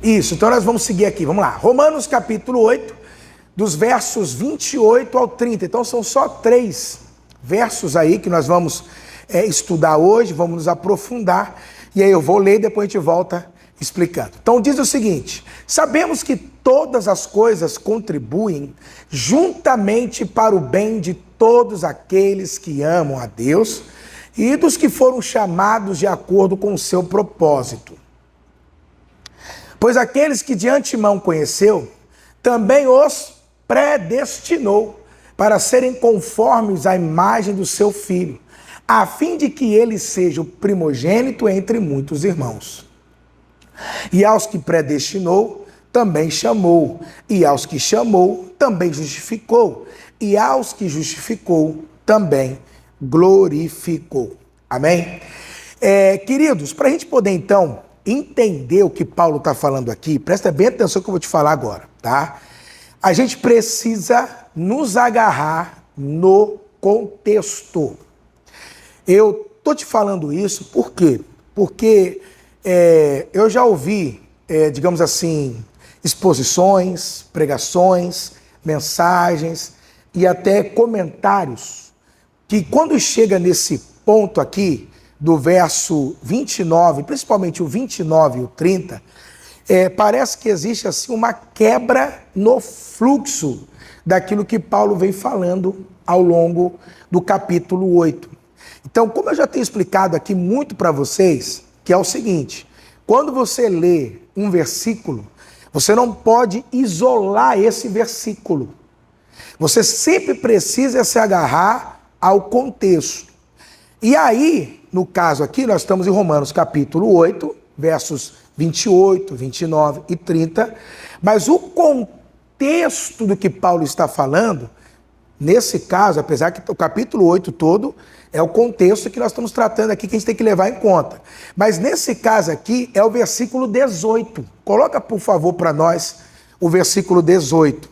Isso, então nós vamos seguir aqui, vamos lá. Romanos capítulo 8, dos versos 28 ao 30. Então são só 3 versos aí que nós vamos estudar hoje, vamos nos aprofundar. E aí eu vou ler e depois a gente volta explicando. Então diz o seguinte: sabemos que todas as coisas contribuem juntamente para o bem de todos aqueles que amam a Deus e dos que foram chamados de acordo com o seu propósito. Pois aqueles que de antemão conheceu, também os predestinou para serem conformes à imagem do seu Filho, a fim de que ele seja o primogênito entre muitos irmãos. E aos que predestinou, também chamou. E aos que chamou, também justificou. E aos que justificou, também glorificou. Amém? Queridos, para a gente poder então entender o que Paulo está falando aqui, presta bem atenção no que eu vou te falar agora, tá? A gente precisa nos agarrar no contexto. Eu tô te falando isso por quê? Porque eu já ouvi, digamos assim, exposições, pregações, mensagens e até comentários que quando chega nesse ponto aqui, do verso 29, principalmente o 29 e o 30, parece que existe assim uma quebra no fluxo daquilo que Paulo vem falando ao longo do capítulo 8. Então, como eu já tenho explicado aqui muito para vocês, que é o seguinte: quando você lê um versículo, você não pode isolar esse versículo. Você sempre precisa se agarrar ao contexto. E aí, no caso aqui, nós estamos em Romanos capítulo 8, versos 28, 29 e 30, mas o contexto do que Paulo está falando, nesse caso, apesar que o capítulo 8 todo é o contexto que nós estamos tratando aqui, que a gente tem que levar em conta. Mas nesse caso aqui é o versículo 18. Coloca, por favor, para nós o versículo 18.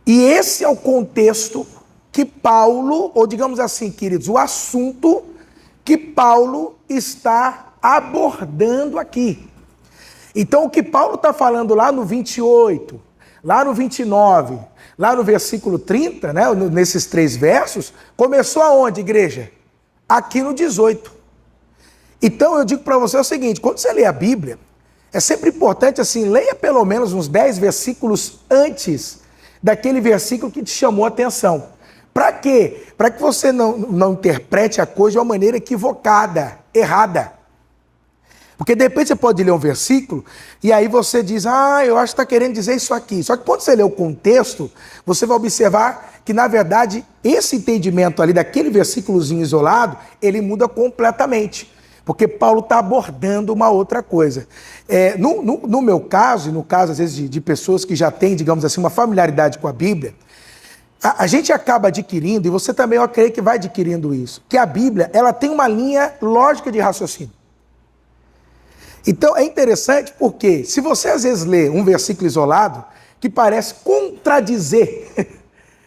E esse é o contexto que Paulo, ou digamos assim, queridos, o assunto que Paulo está abordando aqui. Então, o que Paulo está falando lá no 28, lá no 29, lá no versículo 30, né, nesses 3 versos, começou aonde, igreja? Aqui no 18. Então, eu digo para você o seguinte: quando você lê a Bíblia, é sempre importante, assim, leia pelo menos uns 10 versículos antes daquele versículo que te chamou a atenção. Para quê? Para que você não interprete a coisa de uma maneira equivocada, errada. Porque de repente você pode ler um versículo e aí você diz: eu acho que está querendo dizer isso aqui. Só que quando você lê o contexto, você vai observar que, na verdade, esse entendimento ali daquele versículozinho isolado, ele muda completamente. Porque Paulo está abordando uma outra coisa. No meu caso, e no caso, às vezes, de pessoas que já têm, digamos assim, uma familiaridade com a Bíblia, a gente acaba adquirindo, e você também, eu creio que vai adquirindo isso, que a Bíblia, ela tem uma linha lógica de raciocínio. Então é interessante porque, se você às vezes lê um versículo isolado, que parece contradizer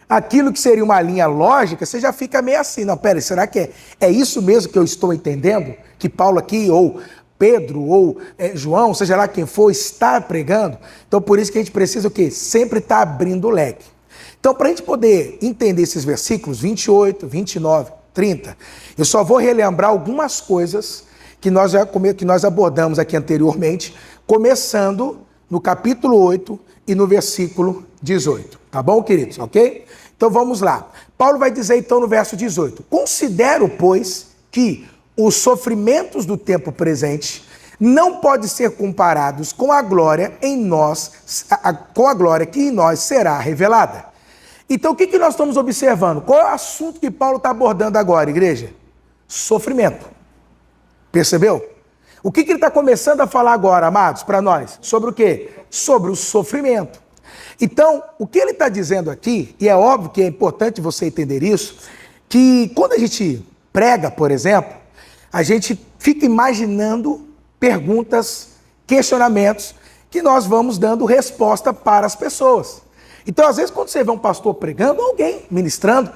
aquilo que seria uma linha lógica, você já fica meio assim: não, pera, será que é isso mesmo que eu estou entendendo? Que Paulo aqui, ou Pedro, ou João, seja lá quem for, está pregando? Então por isso que a gente precisa o quê? Sempre estar abrindo o leque. Então, para a gente poder entender esses versículos 28, 29, 30, eu só vou relembrar algumas coisas que nós abordamos aqui anteriormente, começando no capítulo 8 e no versículo 18. Tá bom, queridos? Ok? Então vamos lá. Paulo vai dizer então no verso 18: considero, pois, que os sofrimentos do tempo presente não podem ser comparados com a glória em nós, com a glória que em nós será revelada. Então, o que nós estamos observando? Qual é o assunto que Paulo está abordando agora, igreja? Sofrimento. Percebeu? O que ele está começando a falar agora, amados, para nós? Sobre o quê? Sobre o sofrimento. Então, o que ele está dizendo aqui, e é óbvio que é importante você entender isso, que quando a gente prega, por exemplo, a gente fica imaginando perguntas, questionamentos, que nós vamos dando resposta para as pessoas. Então, às vezes, quando você vê um pastor pregando, alguém ministrando,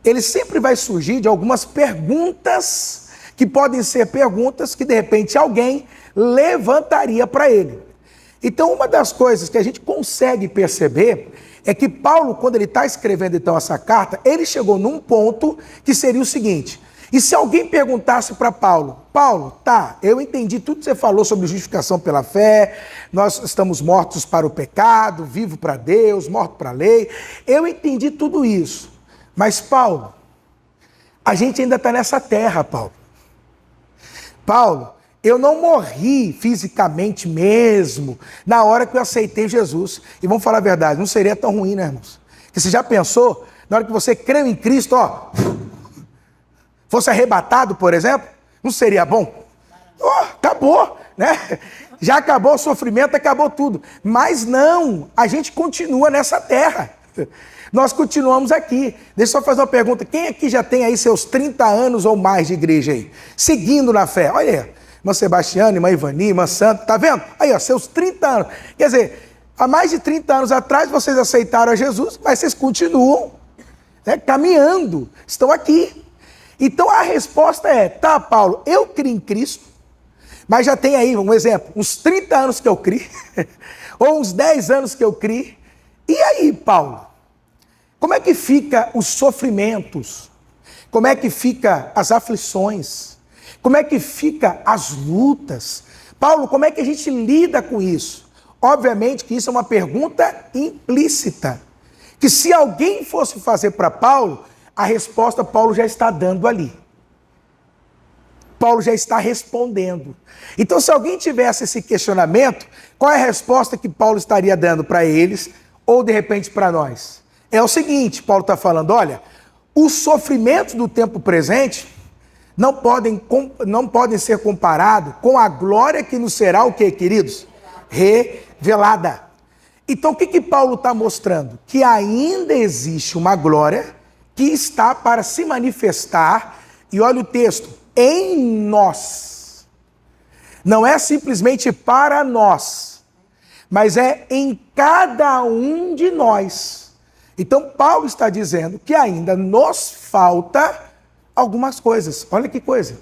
ele sempre vai surgir de algumas perguntas, que podem ser perguntas que, de repente, alguém levantaria para ele. Então, uma das coisas que a gente consegue perceber é que Paulo, quando ele está escrevendo então essa carta, ele chegou num ponto que seria o seguinte: e se alguém perguntasse para Paulo, tá, eu entendi tudo que você falou sobre justificação pela fé, nós estamos mortos para o pecado, vivo para Deus, morto para a lei, eu entendi tudo isso, mas Paulo, a gente ainda está nessa terra, Paulo, eu não morri fisicamente mesmo na hora que eu aceitei Jesus. E vamos falar a verdade, não seria tão ruim, né, irmãos? Porque você já pensou, na hora que você creu em Cristo, fosse arrebatado, por exemplo, não seria bom? Acabou, né? Já acabou o sofrimento, acabou tudo. Mas não, a gente continua nessa terra. Nós continuamos aqui. Deixa eu só fazer uma pergunta. Quem aqui já tem aí seus 30 anos ou mais de igreja aí? Seguindo na fé. Olha aí. Irmã Sebastiana, irmã Ivani, irmã Santa, tá vendo? Aí, seus 30 anos. Quer dizer, há mais de 30 anos atrás vocês aceitaram a Jesus, mas vocês continuam, né, caminhando, estão aqui. Então a resposta é, tá, Paulo, eu criei em Cristo, mas já tem aí, um exemplo, uns 30 anos que eu criei, ou uns 10 anos que eu criei. E aí, Paulo, como é que fica os sofrimentos? Como é que fica as aflições? Como é que fica as lutas? Paulo, como é que a gente lida com isso? Obviamente que isso é uma pergunta implícita, que se alguém fosse fazer para Paulo, a resposta Paulo já está dando ali. Paulo já está respondendo. Então, se alguém tivesse esse questionamento, qual é a resposta que Paulo estaria dando para eles, ou de repente para nós? É o seguinte, Paulo está falando, olha, os sofrimentos do tempo presente não podem ser comparados com a glória que nos será o quê, queridos? Revelada. Então, o que Paulo está mostrando? Que ainda existe uma glória que está para se manifestar, e olha o texto, em nós. Não é simplesmente para nós, mas é em cada um de nós. Então, Paulo está dizendo que ainda nos falta algumas coisas. Olha que coisa.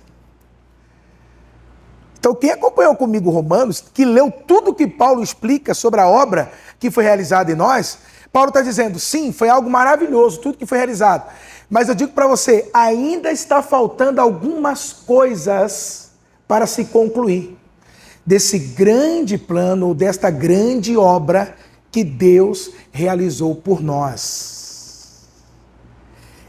Então, quem acompanhou comigo Romanos, que leu tudo que Paulo explica sobre a obra que foi realizada em nós, Paulo está dizendo, sim, foi algo maravilhoso, tudo que foi realizado. Mas eu digo para você, ainda está faltando algumas coisas para se concluir desse grande plano, desta grande obra que Deus realizou por nós.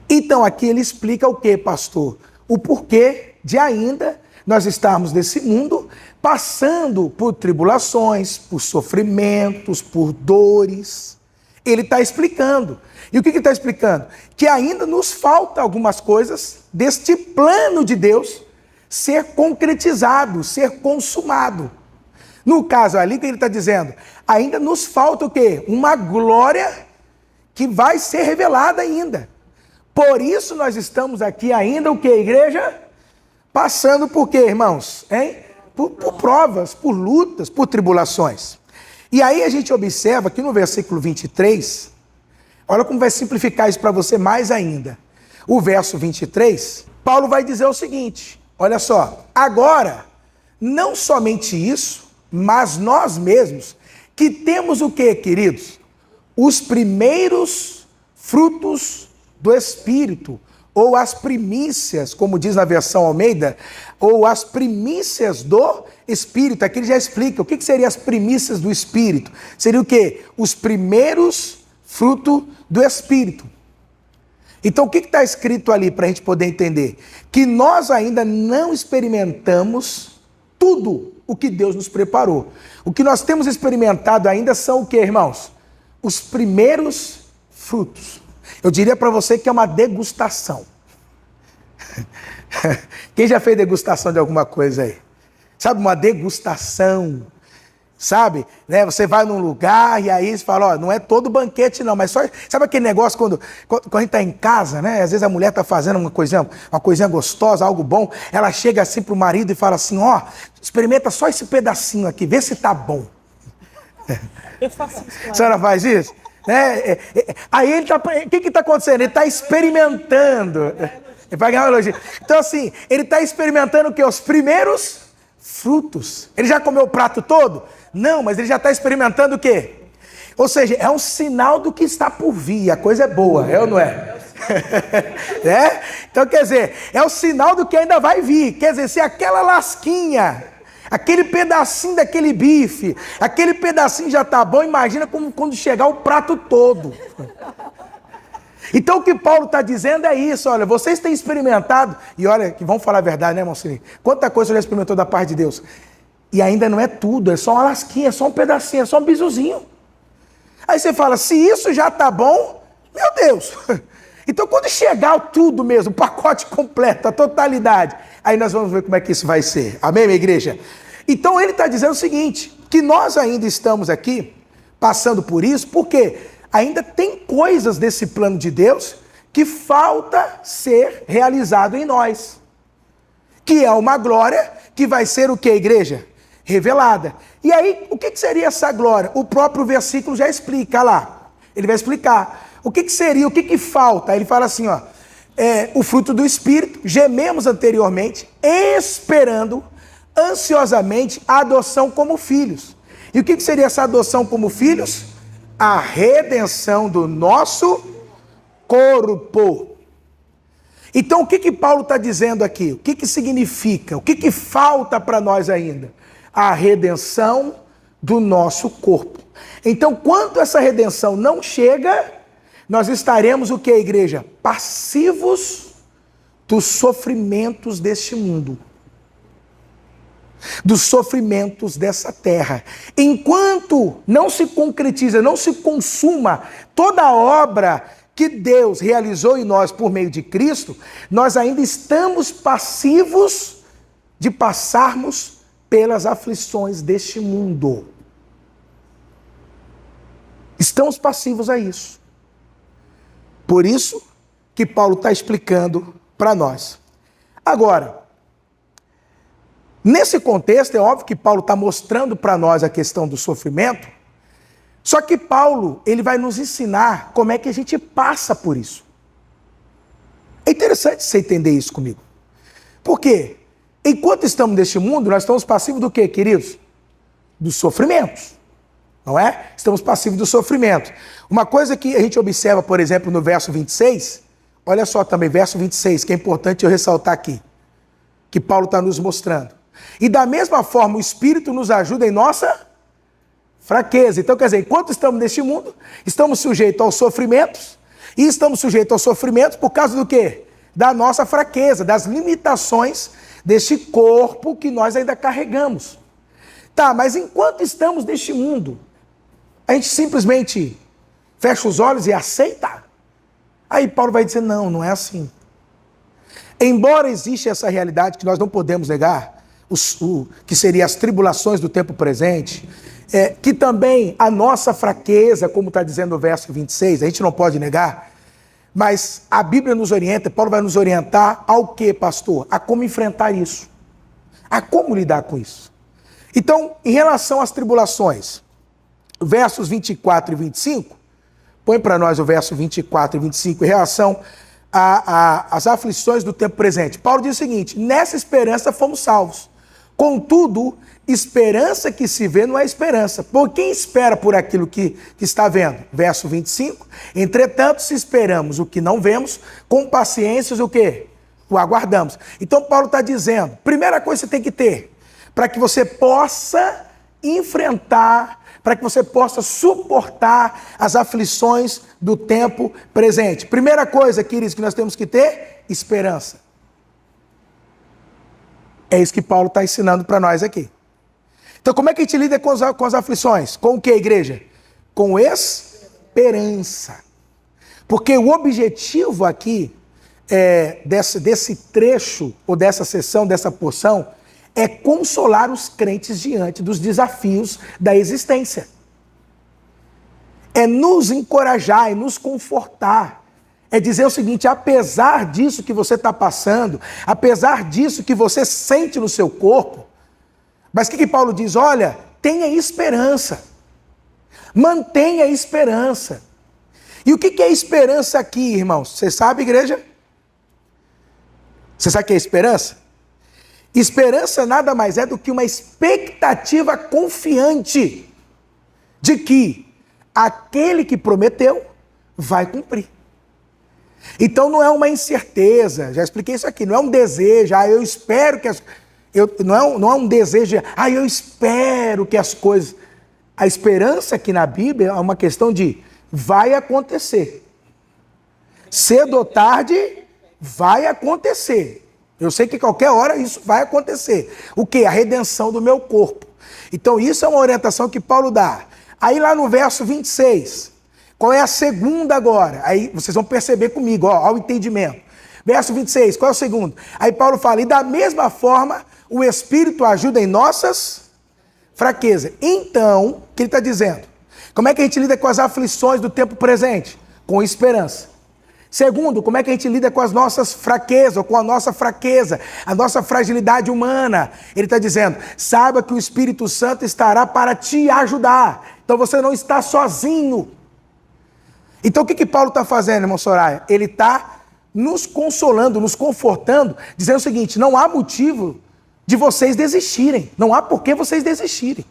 Então, aqui ele explica o que, pastor? O porquê de ainda nós estarmos nesse mundo passando por tribulações, por sofrimentos, por dores. Ele está explicando. E o que ele está explicando? Que ainda nos falta algumas coisas deste plano de Deus ser concretizado, ser consumado. No caso ali, que ele está dizendo? Ainda nos falta o quê? Uma glória que vai ser revelada ainda. Por isso nós estamos aqui ainda, o que, igreja? Passando por quê, irmãos? Hein? Por provas, por lutas, por tribulações. E aí a gente observa que no versículo 23, olha como vai simplificar isso para você mais ainda. O verso 23, Paulo vai dizer o seguinte, olha só, agora, não somente isso, mas nós mesmos, que temos o que, queridos? Os primeiros frutos do Espírito, ou as primícias, como diz na versão Almeida, ou as primícias do Espírito. Aqui ele já explica o que seriam as primícias do Espírito. Seria o quê? Os primeiros frutos do Espírito. Então o que está escrito ali para a gente poder entender? Que nós ainda não experimentamos tudo o que Deus nos preparou. O que nós temos experimentado ainda são o quê, irmãos? Os primeiros frutos. Eu diria para você que é uma degustação. Quem já fez degustação de alguma coisa aí? Sabe, uma degustação, sabe? Né? Você vai num lugar e aí você fala, ó, não é todo banquete não, mas só... Sabe aquele negócio quando a gente está em casa, né? Às vezes a mulher está fazendo uma coisinha gostosa, algo bom, ela chega assim pro marido e fala assim, ó, experimenta só esse pedacinho aqui, vê se tá bom. Eu faço isso, claro. A senhora faz isso? Aí ele tá, o que está acontecendo? Ele está experimentando. Ele vai ganhar uma elogio. Então assim, ele está experimentando o quê? Os primeiros frutos. Ele já comeu o prato todo? Não, mas ele já está experimentando o quê? Ou seja, é um sinal do que está por vir. A coisa é boa, é ou não é? É? Então, quer dizer, é o sinal do que ainda vai vir. Quer dizer, se aquela lasquinha, aquele pedacinho daquele bife, aquele pedacinho já está bom, imagina quando chegar o prato todo. Então o que Paulo está dizendo é isso, olha, vocês têm experimentado, e olha, que vamos falar a verdade, né, irmão Sininho? Quanta coisa você já experimentou da parte de Deus. E ainda não é tudo, é só uma lasquinha, é só um pedacinho, é só um bisuzinho. Aí você fala, se isso já está bom, meu Deus. Então quando chegar tudo mesmo, o pacote completo, a totalidade, aí nós vamos ver como é que isso vai ser. Amém, minha igreja? Então ele está dizendo o seguinte, que nós ainda estamos aqui, passando por isso, porque ainda tem coisas desse plano de Deus que falta ser realizado em nós. Que é uma glória que vai ser o que, igreja? Revelada. E aí, o que seria essa glória? O próprio versículo já explica lá. Ele vai explicar. O que seria, o que falta? Ele fala assim, ó. O fruto do Espírito, gememos anteriormente, esperando ansiosamente a adoção como filhos. E o que seria essa adoção como filhos? A redenção do nosso corpo. Então, o que Paulo está dizendo aqui? O que significa? O que falta para nós ainda? A redenção do nosso corpo. Então, quando essa redenção não chega, nós estaremos o que, igreja? Passivos dos sofrimentos deste mundo. Dos sofrimentos dessa terra. Enquanto não se concretiza, não se consuma toda a obra que Deus realizou em nós por meio de Cristo, nós ainda estamos passivos de passarmos pelas aflições deste mundo. Estamos passivos a isso. Por isso que Paulo está explicando para nós. Agora, nesse contexto, é óbvio que Paulo está mostrando para nós a questão do sofrimento, só que Paulo, ele vai nos ensinar como é que a gente passa por isso. É interessante você entender isso comigo. Por quê? Enquanto estamos neste mundo, nós estamos passivos do quê, queridos? Dos sofrimentos, não é? Estamos passivos do sofrimento. Uma coisa que a gente observa, por exemplo, no verso 26, olha só também, verso 26, que é importante eu ressaltar aqui, que Paulo está nos mostrando. E da mesma forma, o Espírito nos ajuda em nossa fraqueza. Então, quer dizer, enquanto estamos neste mundo, estamos sujeitos aos sofrimentos, e estamos sujeitos aos sofrimentos por causa do quê? Da nossa fraqueza, das limitações deste corpo que nós ainda carregamos. Tá, mas enquanto estamos neste mundo, a gente simplesmente fecha os olhos e aceita? Aí Paulo vai dizer, não é assim. Embora exista essa realidade que nós não podemos negar, que seria as tribulações do tempo presente, que também a nossa fraqueza, como está dizendo o verso 26, a gente não pode negar, mas a Bíblia nos orienta, Paulo vai nos orientar ao que, pastor? A como enfrentar isso, a como lidar com isso. Então, em relação às tribulações, versos 24 e 25, põe para nós o verso 24 e 25, em relação às aflições do tempo presente. Paulo diz o seguinte, nessa esperança fomos salvos. Contudo, esperança que se vê não é esperança. Por quem espera por aquilo que está vendo? Verso 25. Entretanto, se esperamos o que não vemos, com paciência o quê? O aguardamos. Então, Paulo está dizendo, primeira coisa que você tem que ter, para que você possa enfrentar, para que você possa suportar as aflições do tempo presente. Primeira coisa, queridos, que nós temos que ter, esperança. É isso que Paulo está ensinando para nós aqui. Então, como é que a gente lida com as aflições? Com o que, igreja? Com esperança. Porque o objetivo aqui desse trecho, ou dessa sessão, dessa porção, é consolar os crentes diante dos desafios da existência. É nos encorajar, é nos confortar. É dizer o seguinte, apesar disso que você está passando, apesar disso que você sente no seu corpo, mas o que Paulo diz? Olha, tenha esperança, mantenha a esperança. E o que é esperança aqui, irmãos? Você sabe, igreja? Você sabe o que é esperança? Esperança nada mais é do que uma expectativa confiante de que aquele que prometeu vai cumprir. Então não é uma incerteza, já expliquei isso aqui, não é um desejo, eu espero que não é um desejo, eu espero que as coisas... A esperança aqui na Bíblia é uma questão de vai acontecer. Cedo ou tarde, vai acontecer. Eu sei que qualquer hora isso vai acontecer. O quê? A redenção do meu corpo. Então isso é uma orientação que Paulo dá. Aí lá no verso 26, qual é a segunda agora? Aí vocês vão perceber comigo, ó, o entendimento. Verso 26, qual é o segundo? Aí Paulo fala, e da mesma forma, o Espírito ajuda em nossas fraquezas. Então, o que ele está dizendo? Como é que a gente lida com as aflições do tempo presente? Com esperança. Segundo, como é que a gente lida com as nossas fraquezas, ou com a nossa fraqueza, a nossa fragilidade humana? Ele está dizendo, saiba que o Espírito Santo estará para te ajudar. Então você não está sozinho. Então o que Paulo está fazendo, irmão Soraya? Ele está nos consolando, nos confortando, dizendo o seguinte, não há motivo de vocês desistirem. Não há por que vocês desistirem.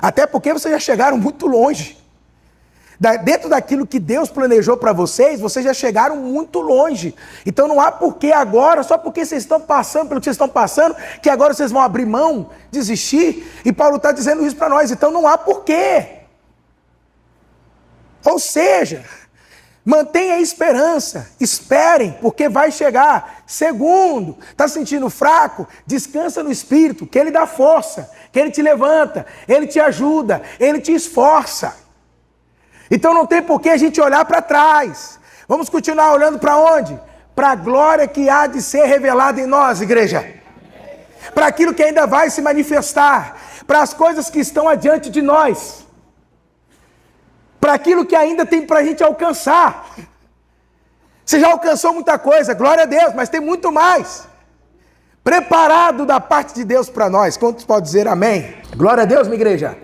Até porque vocês já chegaram muito longe. Dentro daquilo que Deus planejou para vocês, vocês já chegaram muito longe. Então não há por que agora, só porque vocês estão passando pelo que vocês estão passando, que agora vocês vão abrir mão, desistir. E Paulo está dizendo isso para nós. Então não há por quê. Ou seja, mantenha a esperança, esperem, porque vai chegar. Segundo, está se sentindo fraco? Descansa no Espírito, que Ele dá força, que Ele te levanta, Ele te ajuda, Ele te esforça. Então não tem por que a gente olhar para trás. Vamos continuar olhando para onde? Para a glória que há de ser revelada em nós, igreja. Para aquilo que ainda vai se manifestar, para as coisas que estão adiante de nós. Para aquilo que ainda tem para a gente alcançar. Você já alcançou muita coisa, glória a Deus, mas tem muito mais. Preparado da parte de Deus para nós. Quantos podem dizer amém? Glória a Deus, minha igreja.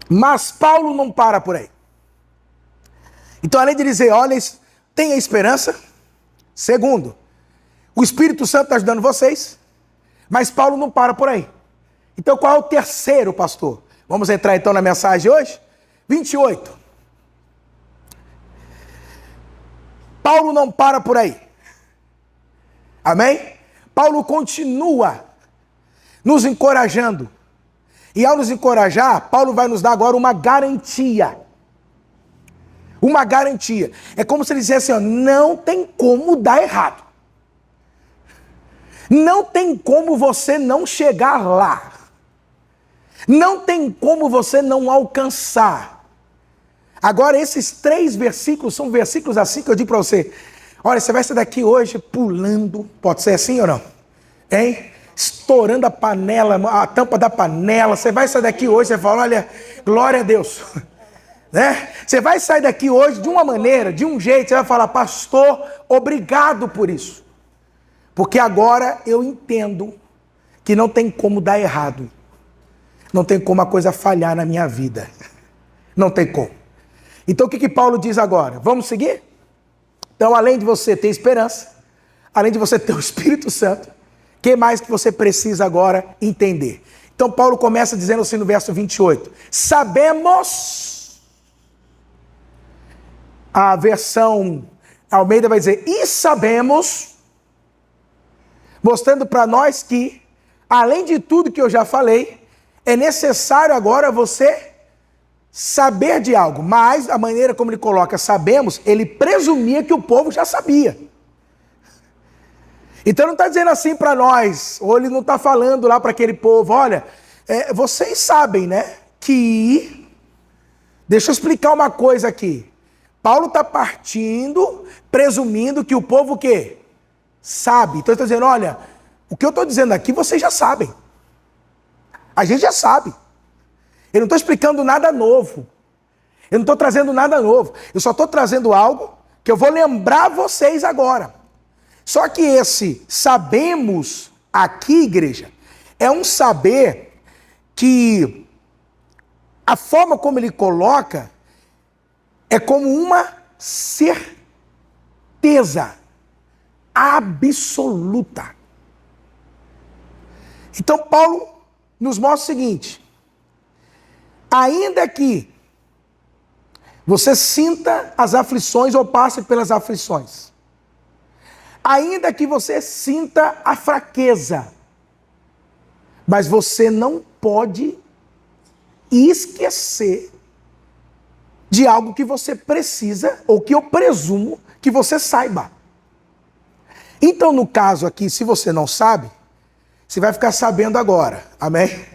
Mas Paulo não para por aí. Então, além de dizer, olha, tenha esperança. Segundo, o Espírito Santo está ajudando vocês. Mas Paulo não para por aí. Então, qual é o terceiro, pastor? Vamos entrar então na mensagem de hoje? 28. Paulo não para por aí. Amém? Paulo continua nos encorajando. E ao nos encorajar, Paulo vai nos dar agora uma garantia. Uma garantia. É como se ele dissesse assim, ó, não tem como dar errado. Não tem como você não chegar lá. Não tem como você não alcançar. Agora, esses 3 versículos são versículos assim que eu digo para você. Olha, você vai sair daqui hoje pulando. Pode ser assim ou não? Hein? Estourando a panela, a tampa da panela. Você vai sair daqui hoje, você fala, olha, glória a Deus. Né? Você vai sair daqui hoje de uma maneira, de um jeito, você vai falar, pastor, obrigado por isso. Porque agora eu entendo que não tem como dar errado. Não tem como a coisa falhar na minha vida. Não tem como. Então o que Paulo diz agora? Vamos seguir? Então, além de você ter esperança, além de você ter o Espírito Santo, o que mais que você precisa agora entender? Então Paulo começa dizendo assim no verso 28. Sabemos, a versão Almeida vai dizer, e sabemos, mostrando para nós que, além de tudo que eu já falei, é necessário agora você saber de algo. Mas a maneira como ele coloca sabemos, ele presumia que o povo já sabia. Então não está dizendo assim para nós, ou ele não está falando lá para aquele povo, olha, vocês sabem, né, que... Deixa eu explicar uma coisa aqui. Paulo está partindo, presumindo que o povo o quê? Sabe. Então ele está dizendo, olha, o que eu estou dizendo aqui vocês já sabem. A gente já sabe. Eu não estou explicando nada novo. Eu não estou trazendo nada novo. Eu só estou trazendo algo que eu vou lembrar vocês agora. Só que esse sabemos aqui, igreja, é um saber que a forma como ele coloca é como uma certeza. absoluta. Então Paulo nos mostra o seguinte: ainda que você sinta as aflições ou passe pelas aflições, ainda que você sinta a fraqueza, mas você não pode esquecer de algo que você precisa, ou que eu presumo que você saiba. Então, no caso aqui, se você não sabe, você vai ficar sabendo agora. Amém?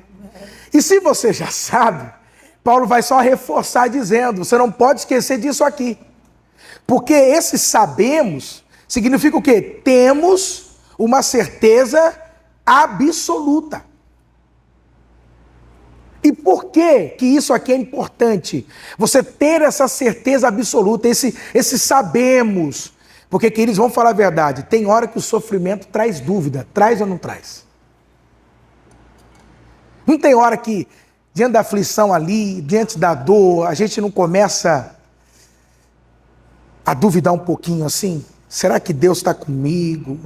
E se você já sabe, Paulo vai só reforçar dizendo, você não pode esquecer disso aqui. Porque esse sabemos significa o quê? Temos uma certeza absoluta. E por que isso aqui é importante? Você ter essa certeza absoluta, esse sabemos. Porque, queridos, vamos falar a verdade, tem hora que o sofrimento traz dúvida, traz ou não traz? Não tem hora que, diante da aflição ali, diante da dor, a gente não começa a duvidar um pouquinho assim? Será que Deus está comigo?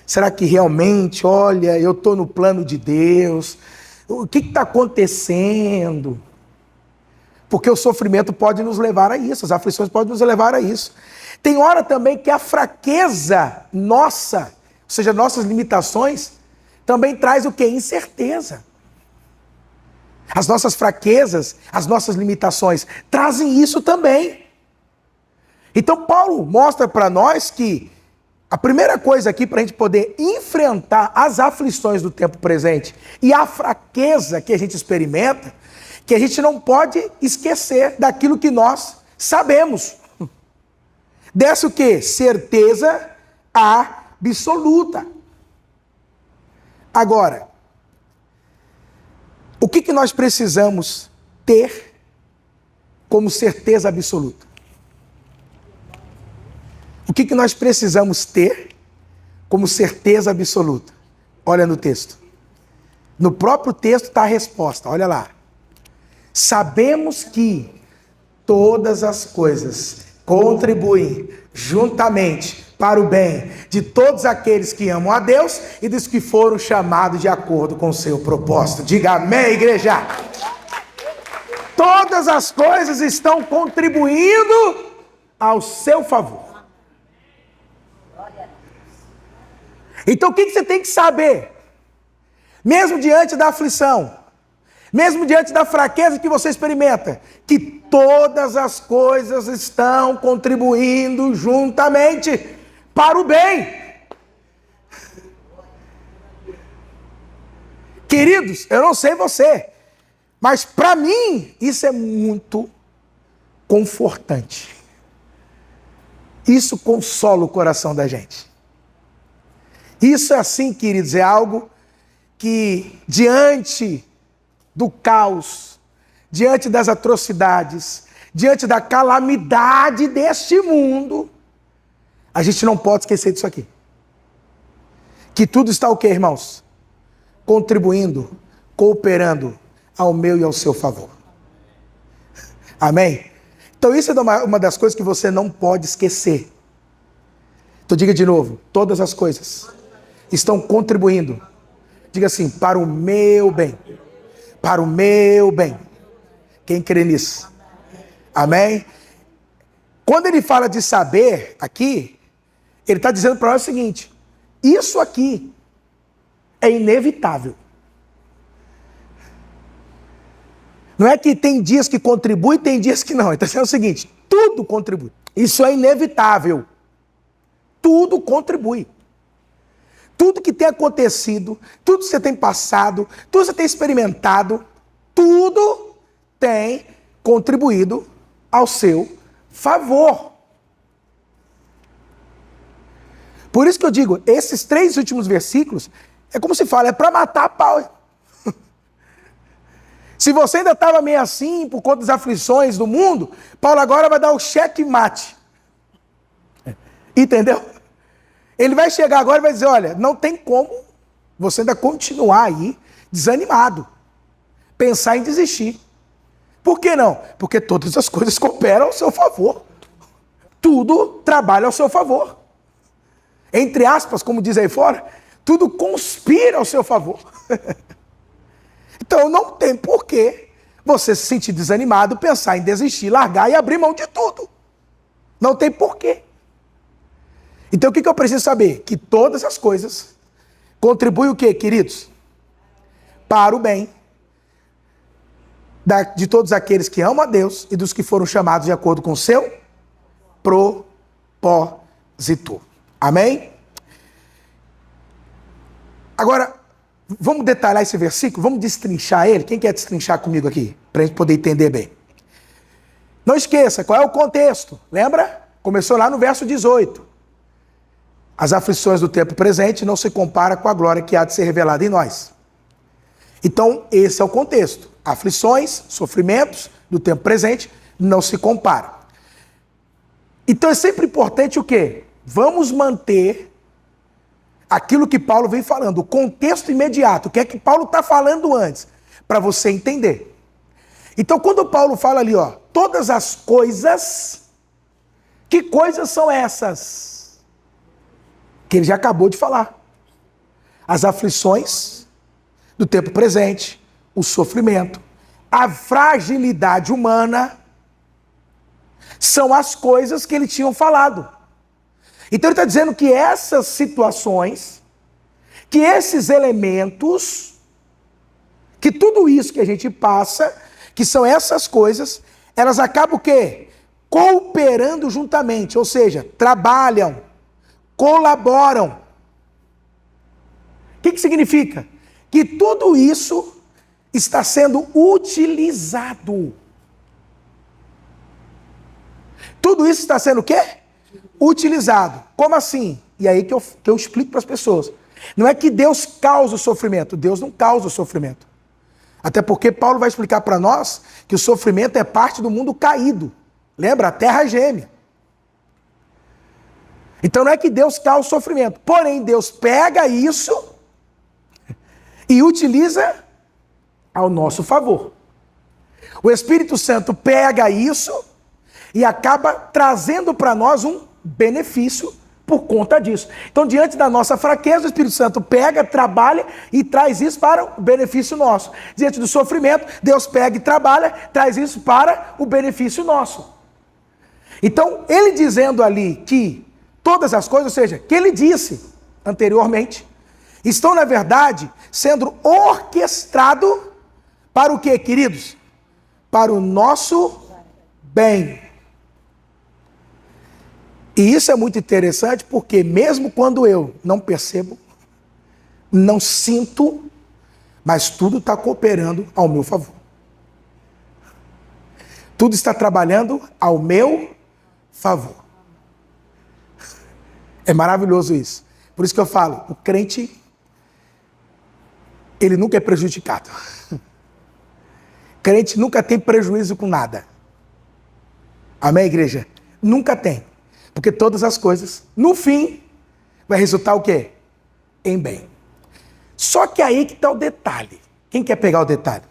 Será que realmente, olha, eu estou no plano de Deus? O que está acontecendo? Porque o sofrimento pode nos levar a isso, as aflições podem nos levar a isso. Tem hora também que a fraqueza nossa, ou seja, nossas limitações, também traz o quê? Incerteza. As nossas fraquezas, as nossas limitações, trazem isso também. Então Paulo mostra para nós que a primeira coisa aqui para a gente poder enfrentar as aflições do tempo presente e a fraqueza que a gente experimenta, que a gente não pode esquecer daquilo que nós sabemos. Dessa o quê? Certeza absoluta. Agora, o que nós precisamos ter como certeza absoluta? O que nós precisamos ter como certeza absoluta? Olha no texto. No próprio texto está a resposta, olha lá. Sabemos que todas as coisas contribuem juntamente para o bem de todos aqueles que amam a Deus e dos que foram chamados de acordo com o seu propósito. Diga amém, igreja! Todas as coisas estão contribuindo ao seu favor. Então o que você tem que saber? Mesmo diante da aflição, mesmo diante da fraqueza que você experimenta, que todas as coisas estão contribuindo juntamente para o bem. Queridos, eu não sei você, mas para mim isso é muito confortante. Isso consola o coração da gente. Isso é assim, queridos, é algo que diante do caos, diante das atrocidades, diante da calamidade deste mundo, a gente não pode esquecer disso aqui. Que tudo está o quê, irmãos? Contribuindo, cooperando ao meu e ao seu favor. Amém? Então isso é uma das coisas que você não pode esquecer. Então diga de novo, todas as coisas estão contribuindo, diga assim, para o meu bem. Para o meu bem. Quem crê nisso? Amém? Quando ele fala de saber aqui, ele está dizendo para nós o seguinte: isso aqui é inevitável. Não é que tem dias que contribui e tem dias que não. Ele está dizendo o seguinte: tudo contribui. Isso é inevitável. Tudo contribui. Tudo que tem acontecido, tudo que você tem passado, tudo que você tem experimentado, tudo tem contribuído ao seu favor. Por isso que eu digo, esses 3 últimos versículos, é como se fala, é para matar a pau. Se você ainda estava meio assim, por conta das aflições do mundo, Paulo agora vai dar o checkmate. Entendeu? Ele vai chegar agora e vai dizer, olha, não tem como você ainda continuar aí desanimado, pensar em desistir. Por que não? Porque todas as coisas cooperam ao seu favor. Tudo trabalha ao seu favor. Entre aspas, como diz aí fora, tudo conspira ao seu favor. Então não tem porquê você se sentir desanimado, pensar em desistir, largar e abrir mão de tudo. Não tem porquê. Então o que eu preciso saber? Que todas as coisas contribuem o quê, queridos? Para o bem de todos aqueles que amam a Deus e dos que foram chamados de acordo com o seu propósito. Amém? Agora, vamos detalhar esse versículo? Vamos destrinchar ele? Quem quer destrinchar comigo aqui? Para a gente poder entender bem. Não esqueça, qual é o contexto? Lembra? Começou lá no verso 18. As aflições do tempo presente não se comparam com a glória que há de ser revelada em nós. Então, esse é o contexto. Aflições, sofrimentos do tempo presente não se comparam. Então é sempre importante o quê? Vamos manter aquilo que Paulo vem falando, o contexto imediato, o que é que Paulo está falando antes, para você entender. Então quando Paulo fala ali, ó, todas as coisas, que coisas são essas? Que ele já acabou de falar. As aflições do tempo presente, o sofrimento, a fragilidade humana, são as coisas que ele tinha falado. Então ele está dizendo que essas situações, que esses elementos, que tudo isso que a gente passa, que são essas coisas, elas acabam o quê? Cooperando juntamente, ou seja, trabalham, colaboram. O que significa? Que tudo isso está sendo utilizado. Tudo isso está sendo o quê? Utilizado. Como assim? E aí que eu explico para as pessoas. Não é que Deus causa o sofrimento. Deus não causa o sofrimento. Até porque Paulo vai explicar para nós que o sofrimento é parte do mundo caído. Lembra? A terra geme. Então não é que Deus causa o sofrimento. Porém, Deus pega isso e utiliza ao nosso favor. O Espírito Santo pega isso e acaba trazendo para nós um benefício por conta disso. Então, diante da nossa fraqueza, o Espírito Santo pega, trabalha e traz isso para o benefício nosso. Diante do sofrimento, Deus pega e trabalha, traz isso para o benefício nosso. Então, ele dizendo ali que todas as coisas, ou seja, que ele disse anteriormente, estão, na verdade, sendo orquestrado para o quê, queridos? Para o nosso bem. E isso é muito interessante porque mesmo quando eu não percebo, não sinto, mas tudo está cooperando ao meu favor. Tudo está trabalhando ao meu favor. É maravilhoso isso. Por isso que eu falo, o crente, ele nunca é prejudicado. O crente nunca tem prejuízo com nada. Amém, igreja? Nunca tem. Porque todas as coisas, no fim, vai resultar o quê? Em bem. Só que aí que está o detalhe. Quem quer pegar o detalhe?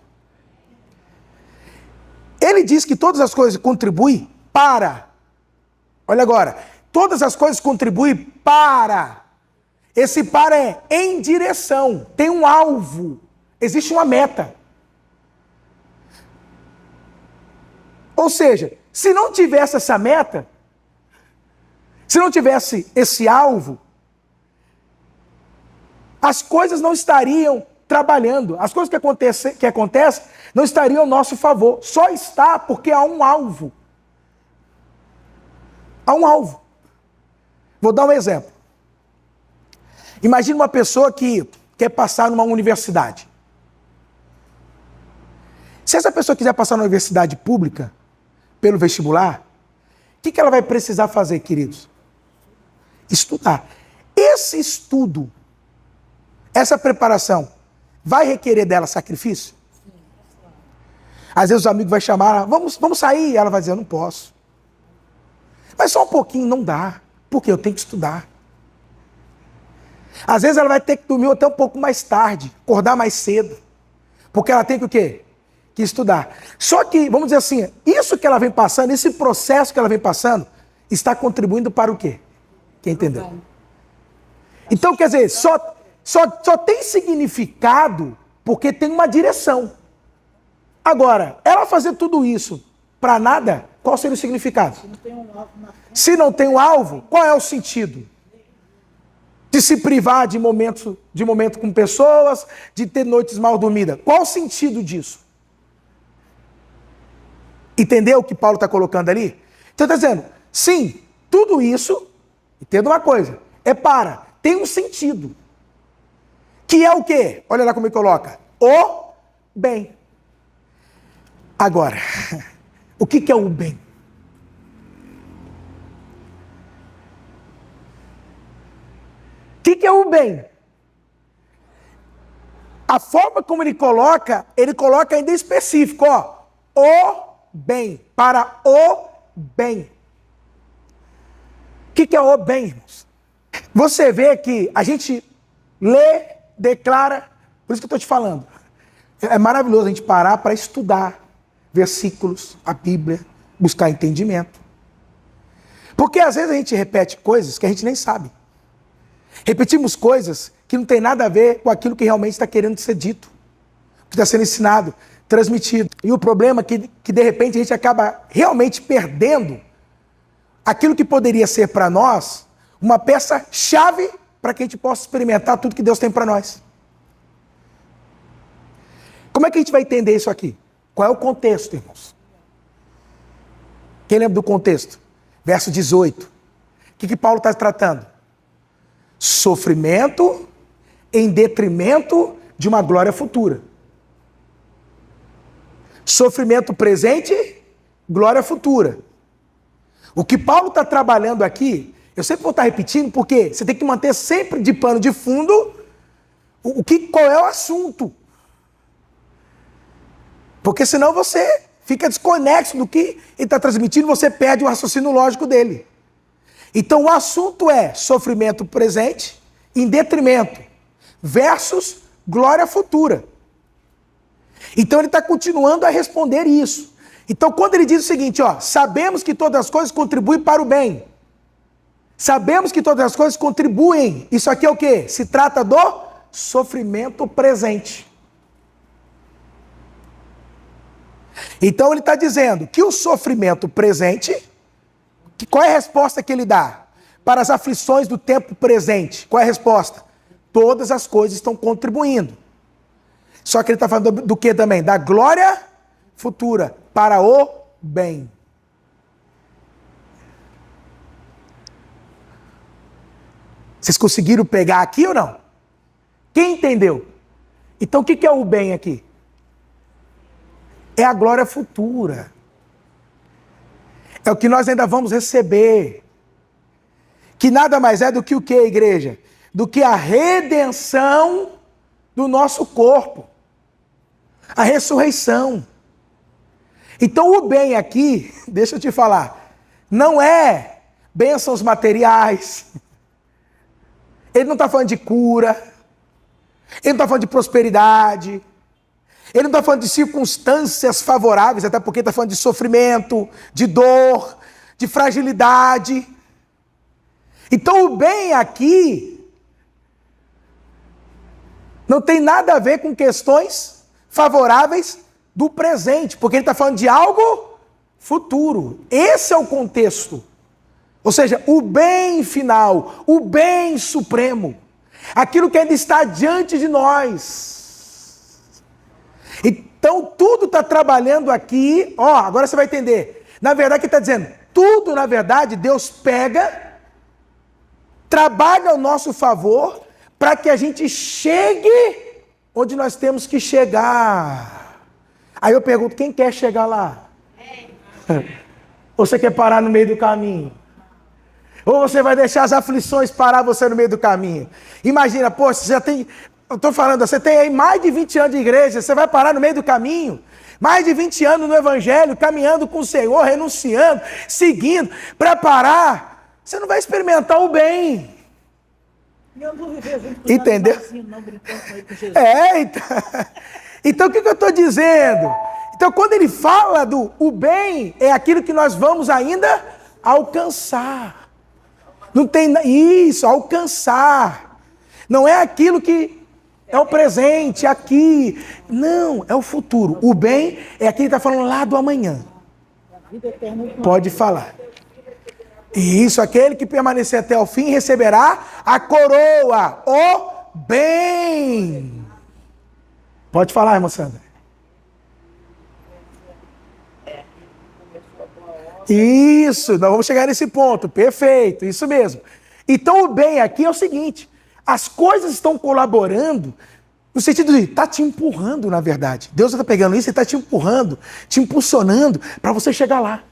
Ele diz que todas as coisas contribuem para. Olha agora. Todas as coisas contribuem para. Esse para é em direção. Tem um alvo. Existe uma meta. Ou seja, se não tivesse essa meta, se não tivesse esse alvo, as coisas não estariam trabalhando. As coisas que acontecem não estariam ao nosso favor. Só está porque há um alvo. Há um alvo. Vou dar um exemplo. Imagina uma pessoa que quer passar numa universidade. Se essa pessoa quiser passar numa universidade pública, pelo vestibular, o que ela vai precisar fazer, queridos? Estudar. Esse estudo, essa preparação, vai requerer dela sacrifício? Às vezes os amigos vão chamar, vamos sair, ela vai dizer, eu não posso. Mas só um pouquinho, não dá, porque eu tenho que estudar. Às vezes ela vai ter que dormir até um pouco mais tarde, acordar mais cedo, porque ela tem que o quê? Que estudar. Só que, vamos dizer assim, isso que ela vem passando, esse processo que ela vem passando, está contribuindo para o quê? Quem entendeu? Então, quer dizer, só tem significado porque tem uma direção. Agora, ela fazer tudo isso para nada, qual seria o significado? Não tem um alvo na frente. Se não tem um alvo, qual é o sentido? De se privar de momento com pessoas, de ter noites mal dormidas. Qual o sentido disso? Entendeu o que Paulo está colocando ali? Então está dizendo, sim, tudo isso, entenda uma coisa, tem um sentido. Que é o quê? Olha lá como ele coloca. O bem. Agora, o que é o bem? O que é o bem? A forma como ele coloca ainda específico, ó. O bem, para o bem. O que é o bem, irmãos? Você vê que a gente lê, declara, por isso que eu estou te falando. É maravilhoso a gente parar para estudar versículos, a Bíblia, buscar entendimento. Porque às vezes a gente repete coisas que a gente nem sabe. Repetimos coisas que não tem nada a ver com aquilo que realmente está querendo ser dito, que está sendo ensinado, transmitido. E o problema é que de repente a gente acaba realmente perdendo aquilo que poderia ser para nós uma peça-chave para que a gente possa experimentar tudo que Deus tem para nós. Como é que a gente vai entender isso aqui? Qual é o contexto, irmãos? Quem lembra do contexto? Verso 18. O que Paulo está tratando? Sofrimento em detrimento de uma glória futura. Sofrimento presente, glória futura. O que Paulo está trabalhando aqui, eu sempre vou estar repetindo, porque você tem que manter sempre de pano de fundo qual é o assunto. Porque senão você fica desconexo do que ele está transmitindo, você perde o raciocínio lógico dele. Então o assunto é sofrimento presente em detrimento versus glória futura. Então ele está continuando a responder isso. Então quando ele diz o seguinte, ó, sabemos que todas as coisas contribuem para o bem. Sabemos que todas as coisas contribuem. Isso aqui é o quê? Se trata do sofrimento presente. Então ele está dizendo que o sofrimento presente, qual é a resposta que ele dá? Para as aflições do tempo presente, qual é a resposta? Todas as coisas estão contribuindo. Só que ele está falando do que também? Da glória futura, para o bem. Vocês conseguiram pegar aqui ou não? Quem entendeu? Então o que é o bem aqui? É a glória futura. É o que nós ainda vamos receber. Que nada mais é do que o que, igreja? Do que a redenção do nosso corpo. A ressurreição. Então o bem aqui, deixa eu te falar, não é bênçãos materiais. Ele não está falando de cura. Ele não está falando de prosperidade. Ele não está falando de circunstâncias favoráveis, até porque está falando de sofrimento, de dor, de fragilidade. Então o bem aqui não tem nada a ver com questões favoráveis do presente, porque ele está falando de algo futuro. Esse é o contexto. Ou seja, o bem final, o bem supremo, aquilo que ainda está diante de nós. Então tudo está trabalhando aqui, ó, agora você vai entender. Na verdade, o que está dizendo? Tudo, na verdade, Deus pega, trabalha ao nosso favor, para que a gente chegue onde nós temos que chegar. Aí eu pergunto, quem quer chegar lá? Ou você quer parar no meio do caminho? Ou você vai deixar as aflições parar você no meio do caminho? Imagina, poxa, você já tem... Eu estou falando, você tem aí mais de 20 anos de igreja, você vai parar no meio do caminho? Mais de 20 anos no evangelho, caminhando com o Senhor, renunciando, seguindo, para parar. Você não vai experimentar o bem. Eu não vou viver junto com entendeu? Não brincando com Jesus. Então o que eu estou dizendo? Então quando ele fala do o bem, é aquilo que nós vamos ainda alcançar. Não tem isso, alcançar. Não é aquilo que é o presente, aqui. Não, é o futuro. O bem é aquilo que está falando lá do amanhã. Vida eterna. Pode falar. E isso, aquele que permanecer até o fim receberá a coroa, o bem. Pode falar, irmã Sandra. Isso, nós vamos chegar nesse ponto. Perfeito, isso mesmo. Então o bem aqui é o seguinte: as coisas estão colaborando no sentido de tá te empurrando, na verdade. Deus está pegando isso e está te empurrando, te impulsionando para você chegar lá.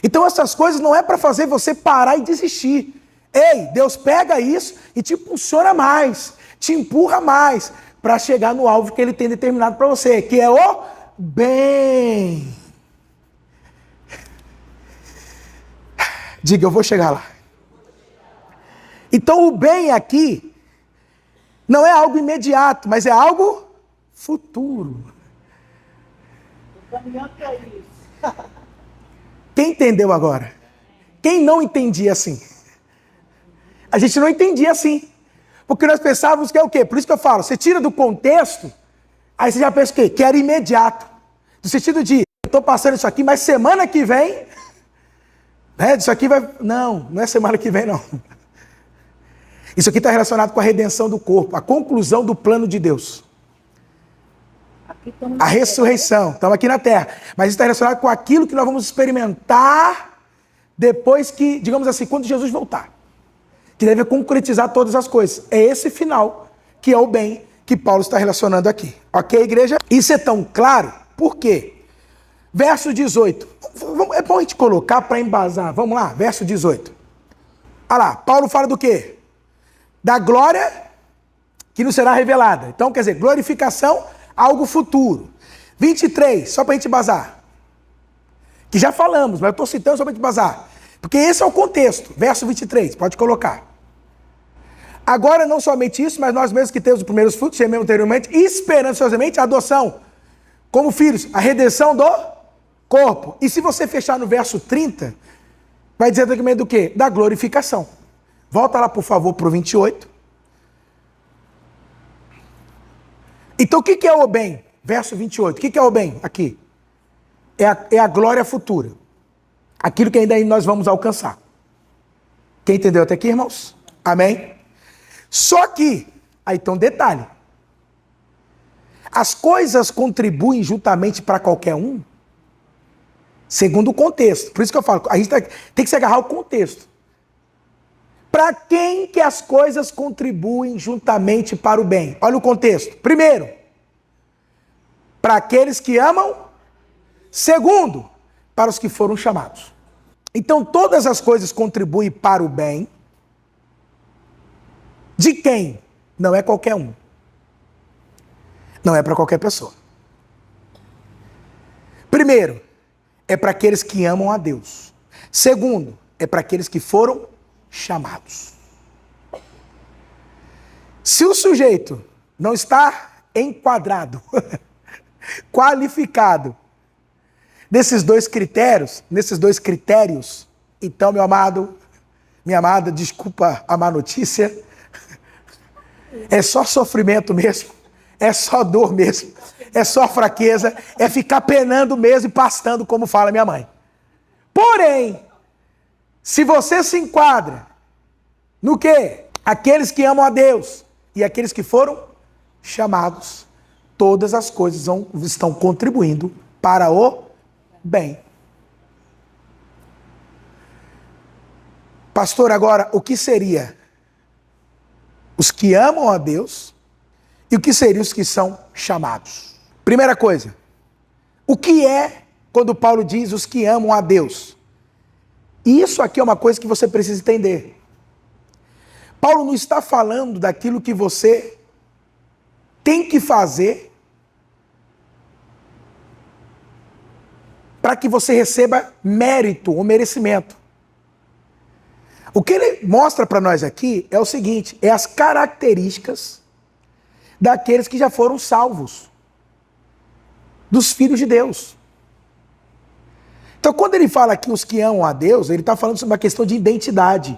Então essas coisas não é para fazer você parar e desistir. Ei, Deus pega isso e te impulsiona mais, te empurra mais para chegar no alvo que Ele tem determinado para você, que é o bem. Diga, eu vou chegar lá. Então o bem aqui não é algo imediato, mas é algo futuro. Caminhando para isso. Quem entendeu agora? Quem não entendia assim? A gente não entendia assim. Porque nós pensávamos que é o quê? Por isso que eu falo, você tira do contexto, aí você já pensa o quê? Que era imediato. No sentido de, eu estou passando isso aqui, mas semana que vem, né, isso aqui vai... Não, não é semana que vem, não. Isso aqui está relacionado com a redenção do corpo, a conclusão do plano de Deus. A ressurreição, estamos aqui na terra. Mas isso está relacionado com aquilo que nós vamos experimentar depois que, digamos assim, quando Jesus voltar. Que deve concretizar todas as coisas. É esse final que é o bem que Paulo está relacionando aqui. Ok, igreja? Isso é tão claro, por quê? Verso 18. É bom a gente colocar para embasar. Vamos lá, verso 18. Olha lá, Paulo fala do quê? Da glória que nos será revelada. Então, quer dizer, glorificação, algo futuro. 23, só para a gente embasar. Que já falamos, mas eu estou citando só para a gente embasar. Porque esse é o contexto. Verso 23, pode colocar. Agora, não somente isso, mas nós mesmos que temos os primeiros frutos, gememos anteriormente, esperançosamente a adoção como filhos, a redenção do corpo. E se você fechar no verso 30, vai dizer também do quê? Da glorificação. Volta lá, por favor, para o 28. Então, o que é o bem? Verso 28. O que é o bem aqui? É a glória futura. Aquilo que ainda nós vamos alcançar. Quem entendeu até aqui, irmãos? Amém? Só que, aí tem um detalhe. As coisas contribuem juntamente para qualquer um, segundo o contexto. Por isso que eu falo, a gente tem que se agarrar ao contexto. Para quem que as coisas contribuem juntamente para o bem? Olha o contexto. Primeiro, para aqueles que amam. Segundo, para os que foram chamados. Então, todas as coisas contribuem para o bem. De quem? Não é qualquer um. Não é para qualquer pessoa. Primeiro, é para aqueles que amam a Deus. Segundo, é para aqueles que foram chamados. Se o sujeito não está enquadrado, qualificado nesses dois critérios, então, meu amado, minha amada, desculpa a má notícia, é só sofrimento mesmo, é só dor mesmo, é só fraqueza, é ficar penando mesmo e pastando, como fala minha mãe. Porém, se você se enquadra no quê? Aqueles que amam a Deus e aqueles que foram chamados, todas as coisas estão contribuindo para o bem. Pastor, agora, o que seria os que amam a Deus e o que seriam os que são chamados? Primeira coisa, o que é quando Paulo diz os que amam a Deus? Isso aqui é uma coisa que você precisa entender. Paulo não está falando daquilo que você tem que fazer para que você receba mérito ou merecimento. O que ele mostra para nós aqui é o seguinte, é as características daqueles que já foram salvos, dos filhos de Deus. Então, quando ele fala aqui os que amam a Deus, ele está falando sobre uma questão de identidade.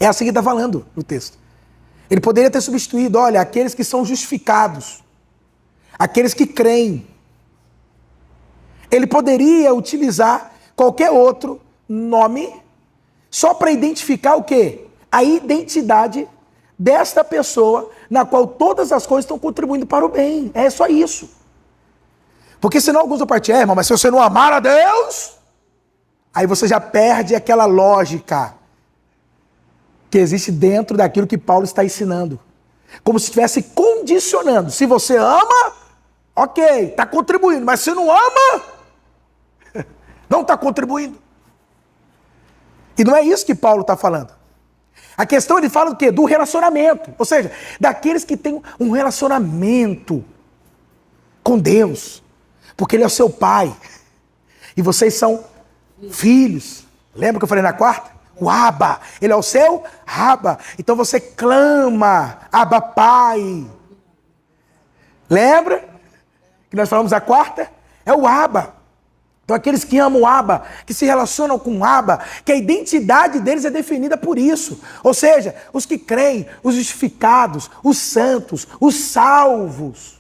É assim que ele está falando no texto. Ele poderia ter substituído, olha, aqueles que são justificados, aqueles que creem. Ele poderia utilizar qualquer outro nome só para identificar o quê? A identidade desta pessoa na qual todas as coisas estão contribuindo para o bem. É só isso. Porque senão alguns vão partir, irmão, mas se você não amar a Deus, aí você já perde aquela lógica que existe dentro daquilo que Paulo está ensinando. Como se estivesse condicionando. Se você ama, ok, está contribuindo. Mas se não ama, não está contribuindo. E não é isso que Paulo está falando. A questão, ele fala do quê? Do relacionamento. Ou seja, daqueles que têm um relacionamento com Deus. Porque Ele é o seu pai. E vocês são filhos. Lembra que eu falei na quarta? O Abba. Ele é o seu Abba. Então você clama, Abba Pai. Lembra que nós falamos a quarta? É o Abba. Então aqueles que amam o Abba, que se relacionam com o Abba, que a identidade deles é definida por isso. Ou seja, os que creem, os justificados, os santos, os salvos.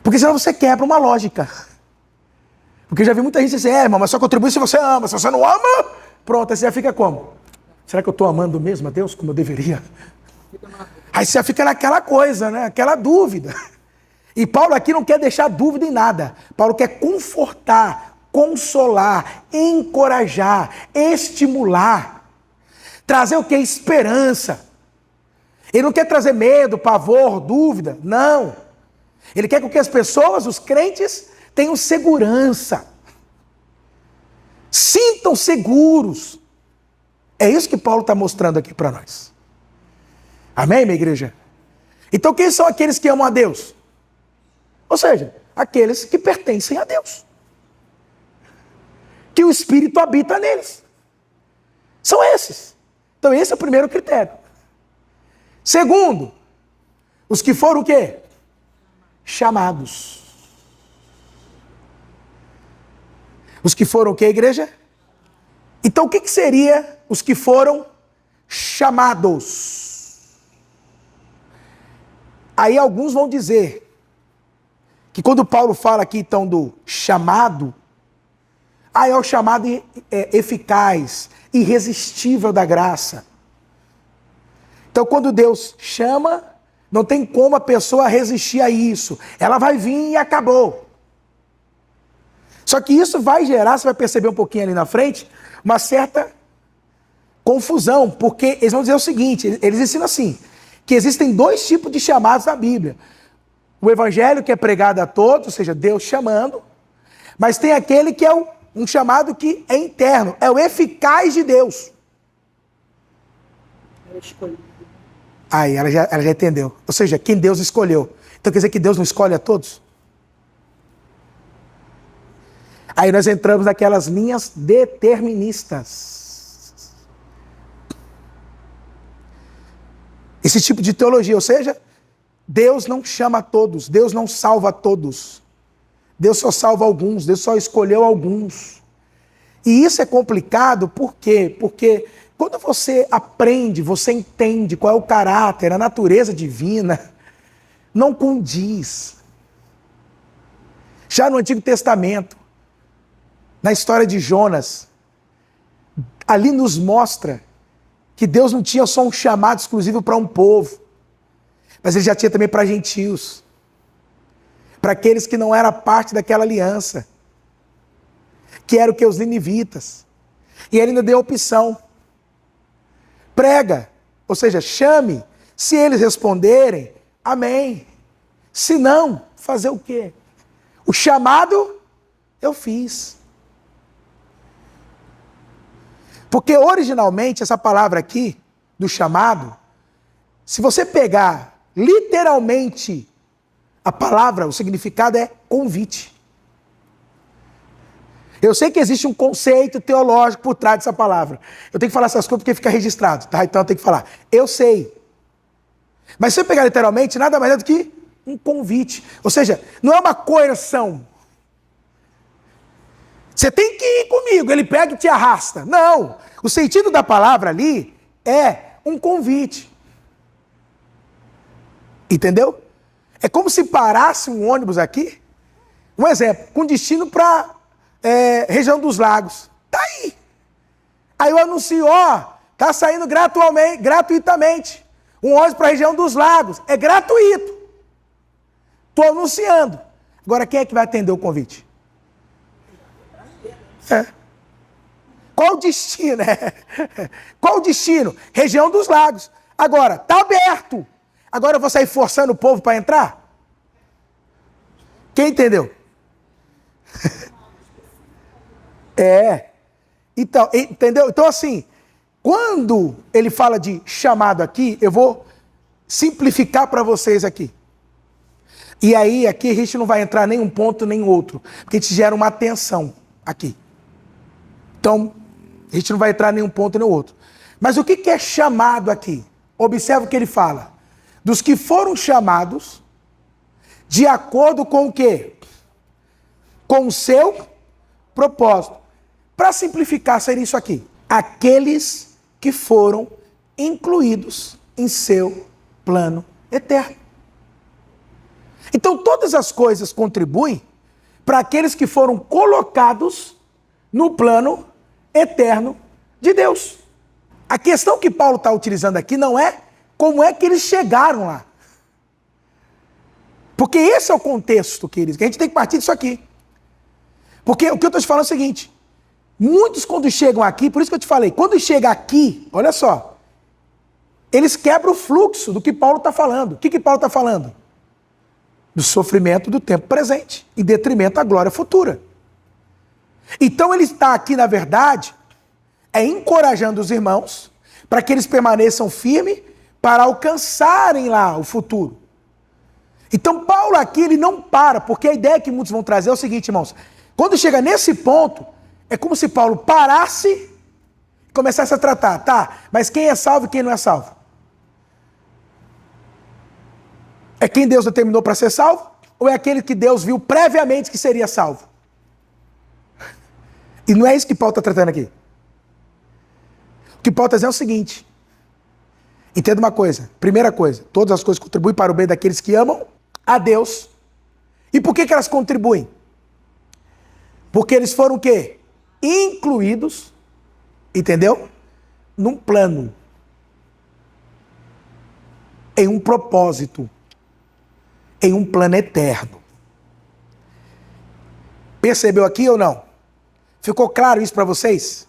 Porque senão você quebra uma lógica. Porque já vi muita gente dizer, irmão, mas só contribui se você ama. Se você não ama, pronto, aí você já fica como? Será que eu estou amando mesmo a Deus como eu deveria? Aí você já fica naquela coisa, né? Aquela dúvida. E Paulo aqui não quer deixar dúvida em nada. Paulo quer confortar, consolar, encorajar, estimular. Trazer o que? Esperança. Ele não quer trazer medo, pavor, dúvida. Não. Ele quer que as pessoas, os crentes, tenham segurança. Sintam seguros. É isso que Paulo está mostrando aqui para nós. Amém, minha igreja? Então quem são aqueles que amam a Deus? Ou seja, aqueles que pertencem a Deus. Que o Espírito habita neles. São esses. Então esse é o primeiro critério. Segundo, os que foram o quê? Chamados. Os que foram o quê, igreja? Então o que seria os que foram chamados? Aí alguns vão dizer que quando Paulo fala aqui então do chamado, é o chamado eficaz, irresistível da graça. Então quando Deus chama, não tem como a pessoa resistir a isso. Ela vai vir e acabou. Só que isso vai gerar, você vai perceber um pouquinho ali na frente, uma certa confusão, porque eles vão dizer o seguinte, eles ensinam assim, que existem dois tipos de chamados na Bíblia. O evangelho que é pregado a todos, ou seja, Deus chamando, mas tem aquele que é um chamado que é interno, é o eficaz de Deus. Aí ela já entendeu. Ou seja, quem Deus escolheu. Então quer dizer que Deus não escolhe a todos? Aí nós entramos naquelas linhas deterministas. Esse tipo de teologia, ou seja, Deus não chama a todos, Deus não salva a todos. Deus só salva alguns, Deus só escolheu alguns. E isso é complicado, por quê? Porque quando você aprende, você entende qual é o caráter, a natureza divina, não condiz. Já no Antigo Testamento, na história de Jonas, ali nos mostra que Deus não tinha só um chamado exclusivo para um povo, mas Ele já tinha também para gentios, para aqueles que não eram parte daquela aliança, que eram o que? Os ninivitas. E Ele ainda deu a opção. Prega, ou seja, chame. Se eles responderem, amém. Se não, fazer o quê? O chamado eu fiz. Porque originalmente essa palavra aqui, do chamado, se você pegar literalmente a palavra, o significado é convite. Eu sei que existe um conceito teológico por trás dessa palavra. Eu tenho que falar essas coisas porque fica registrado, tá? Então eu tenho que falar. Eu sei. Mas se eu pegar literalmente, nada mais é do que um convite. Ou seja, não é uma coerção. Você tem que ir comigo, ele pega e te arrasta. Não. O sentido da palavra ali é um convite. Entendeu? É como se parasse um ônibus aqui, um exemplo, com destino para região dos lagos. Tá aí. Aí eu anuncio, tá saindo gratuitamente um ônibus para a região dos lagos. É gratuito. Estou anunciando. Agora, quem é que vai atender o convite? Qual o destino? Qual o destino? Região dos lagos. Agora, tá aberto. Agora eu vou sair forçando o povo para entrar? Quem entendeu? Então, entendeu? Então, assim, quando ele fala de chamado aqui, eu vou simplificar para vocês aqui. E aí, aqui a gente não vai entrar nem um ponto nem outro, porque a gente gera uma tensão aqui. Então, a gente não vai entrar nem um ponto nem outro. Mas o que é chamado aqui? Observe o que ele fala. Dos que foram chamados de acordo com o quê? Com o seu propósito. Para simplificar, seria isso aqui. Aqueles que foram incluídos em seu plano eterno. Então, todas as coisas contribuem para aqueles que foram colocados no plano eterno de Deus. A questão que Paulo está utilizando aqui não é como é que eles chegaram lá. Porque esse é o contexto, queridos, que a gente tem que partir disso aqui. Porque o que eu estou te falando é o seguinte, muitos quando chegam aqui, por isso que eu te falei, quando chega aqui, olha só, eles quebram o fluxo do que Paulo está falando. O que Paulo está falando? Do sofrimento do tempo presente, em detrimento da glória futura. Então ele está aqui, na verdade, encorajando os irmãos para que eles permaneçam firmes para alcançarem lá o futuro. Então Paulo aqui, ele não para, porque a ideia que muitos vão trazer é o seguinte, irmãos, quando chega nesse ponto, é como se Paulo parasse e começasse a tratar, tá, mas quem é salvo e quem não é salvo? É quem Deus determinou para ser salvo? Ou é aquele que Deus viu previamente que seria salvo? E não é isso que Paulo está tratando aqui. O que Paulo está dizendo é o seguinte. Entenda uma coisa. Primeira coisa. Todas as coisas contribuem para o bem daqueles que amam a Deus. E por que elas contribuem? Porque eles foram o quê? Incluídos, entendeu? Num plano. Em um propósito. Em um plano eterno. Percebeu aqui ou não? Ficou claro isso para vocês?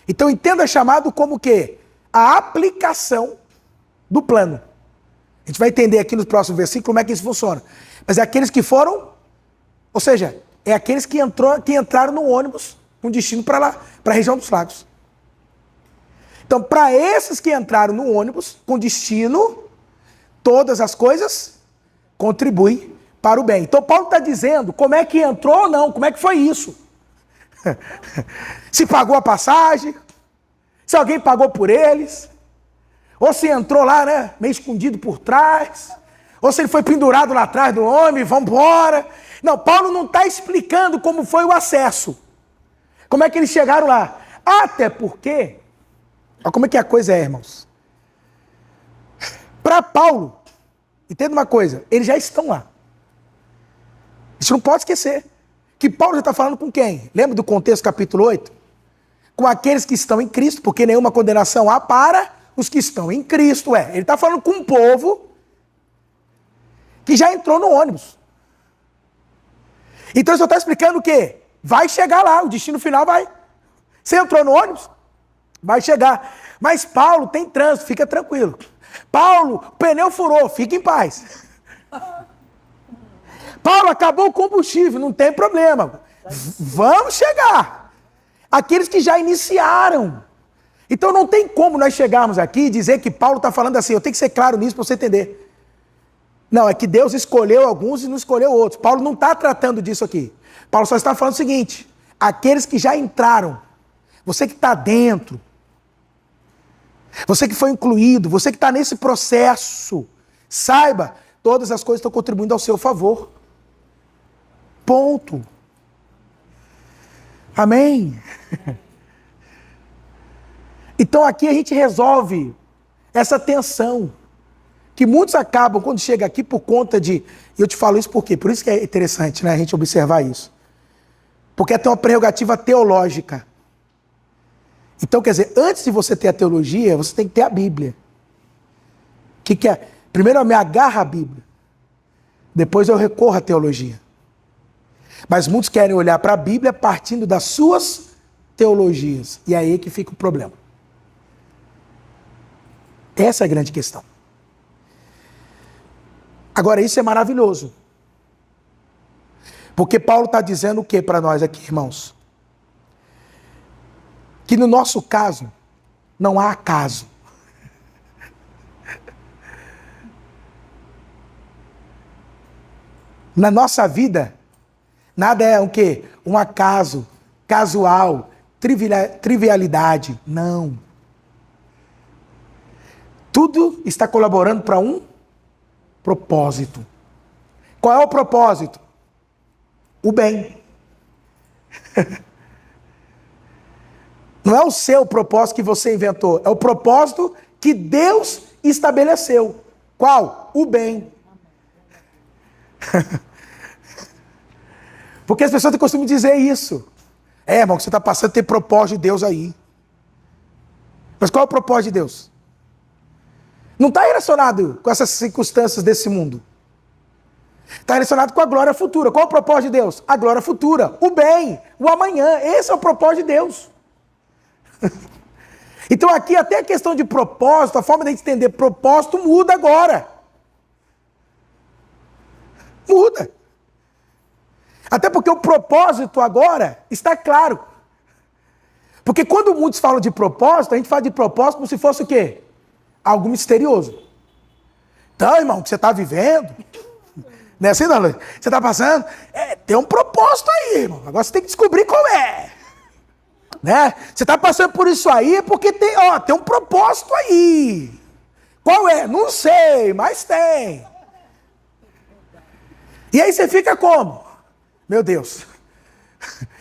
Então entenda chamado como o quê? A aplicação do plano. A gente vai entender aqui no próximo versículo como é que isso funciona. Mas é aqueles que foram, ou seja, é aqueles que entraram no ônibus com destino para lá, para a região dos lagos. Então, para esses que entraram no ônibus com destino, todas as coisas contribuem para o bem. Então Paulo está dizendo como é que entrou ou não, como é que foi isso. Se pagou a passagem, se alguém pagou por eles, ou se entrou lá, né, meio escondido por trás, ou se ele foi pendurado lá atrás do homem, vamos embora. Não, Paulo não está explicando como foi o acesso, como é que eles chegaram lá. Até porque, olha como é que a coisa é, irmãos. Para Paulo, entenda uma coisa, eles já estão lá. Isso não pode esquecer. Que Paulo já está falando com quem? Lembra do contexto capítulo 8? Com aqueles que estão em Cristo, porque nenhuma condenação há para os que estão em Cristo. Ele está falando com um povo que já entrou no ônibus. Então ele só está explicando o quê? Vai chegar lá, o destino final vai. Você entrou no ônibus? Vai chegar. Mas Paulo tem trânsito, fica tranquilo. Paulo, o pneu furou, fica em paz. Paulo, acabou o combustível, não tem problema. Vamos chegar. Aqueles que já iniciaram. Então não tem como nós chegarmos aqui e dizer que Paulo está falando assim, eu tenho que ser claro nisso para você entender. Não, é que Deus escolheu alguns e não escolheu outros. Paulo não está tratando disso aqui. Paulo só está falando o seguinte, aqueles que já entraram, você que está dentro, você que foi incluído, você que está nesse processo, saiba, todas as coisas estão contribuindo ao seu favor. Ponto. Amém? Então aqui a gente resolve essa tensão que muitos acabam, quando chega aqui, por conta de... E eu te falo isso por quê? Por isso que é interessante, né, a gente observar isso. Porque tem uma prerrogativa teológica. Então, quer dizer, antes de você ter a teologia, você tem que ter a Bíblia. O que é? Primeiro eu me agarro à Bíblia. Depois eu recorro à teologia. Mas muitos querem olhar para a Bíblia partindo das suas teologias. E é aí que fica o problema. Essa é a grande questão. Agora, isso é maravilhoso. Porque Paulo está dizendo o que para nós aqui, irmãos? Que no nosso caso, não há acaso. Na nossa vida, nada é o quê? Um acaso, casual, trivialidade. Não. Tudo está colaborando para um propósito. Qual é o propósito? O bem. Não é o seu propósito que você inventou, é o propósito que Deus estabeleceu. Qual? O bem. Porque as pessoas têm costume dizer isso. Irmão, que você está passando tem propósito de Deus aí. Mas qual é o propósito de Deus? Não está relacionado com essas circunstâncias desse mundo. Está relacionado com a glória futura. Qual é o propósito de Deus? A glória futura, o bem, o amanhã. Esse é o propósito de Deus. Então aqui até a questão de propósito, a forma de entender propósito muda agora. Muda. Até porque o propósito agora está claro. Porque quando muitos falam de propósito, a gente fala de propósito como se fosse o quê? Algo misterioso. Então, irmão, o que você está vivendo, não é assim, não, Luiz? Você está passando, tem um propósito aí, irmão. Agora você tem que descobrir qual é. Né? Você está passando por isso aí porque tem um propósito aí. Qual é? Não sei, mas tem. E aí você fica como? Meu Deus,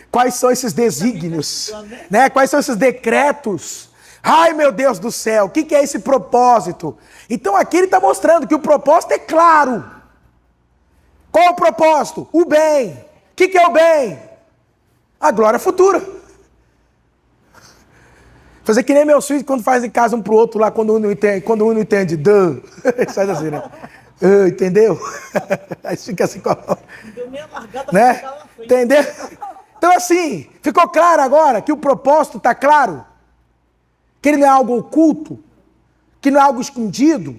quais são esses desígnios? Né? Quais são esses decretos? Ai, meu Deus do céu, o que é esse propósito? Então aqui ele está mostrando que o propósito é claro. Qual é o propósito? O bem. O que é o bem? A glória futura. Fazer que nem meus filhos quando fazem casa um pro outro lá, quando um não entende, faz assim, né? Entendeu? Aí fica assim com a mão. Né? Entendeu? Então assim, ficou claro agora que o propósito está claro? Que ele não é algo oculto? Que não é algo escondido?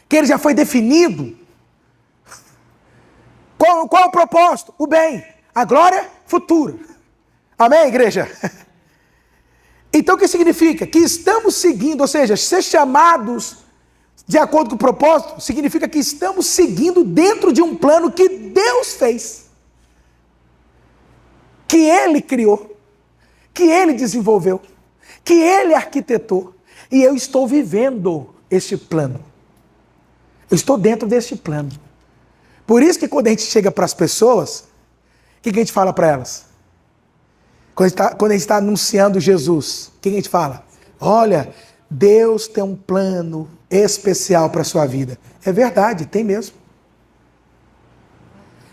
Que ele já foi definido? Qual é o propósito? O bem, a glória futura. Amém, igreja? Então o que significa? Que estamos seguindo, ou seja, ser chamados de acordo com o propósito, significa que estamos seguindo dentro de um plano que Deus fez. Que Ele criou. Que Ele desenvolveu. Que Ele arquitetou. E eu estou vivendo este plano. Eu estou dentro deste plano. Por isso que quando a gente chega para as pessoas, o que a gente fala para elas? Quando a gente está anunciando Jesus, o que a gente fala? Olha, Deus tem um plano especial para a sua vida. É verdade, tem mesmo.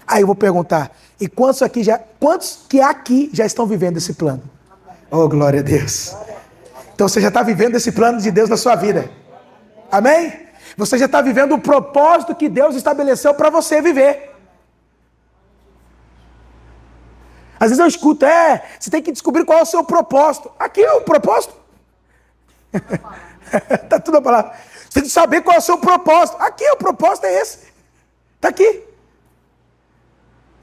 Aí eu vou perguntar, e quantos que aqui já estão vivendo esse plano? Oh, glória a Deus. Então você já está vivendo esse plano de Deus na sua vida. Amém? Você já está vivendo o propósito que Deus estabeleceu para você viver. Às vezes eu escuto, você tem que descobrir qual é o seu propósito. Aqui é o propósito. Está tudo a palavra. Você tem que saber qual é o seu propósito. Aqui o propósito é esse. Está aqui.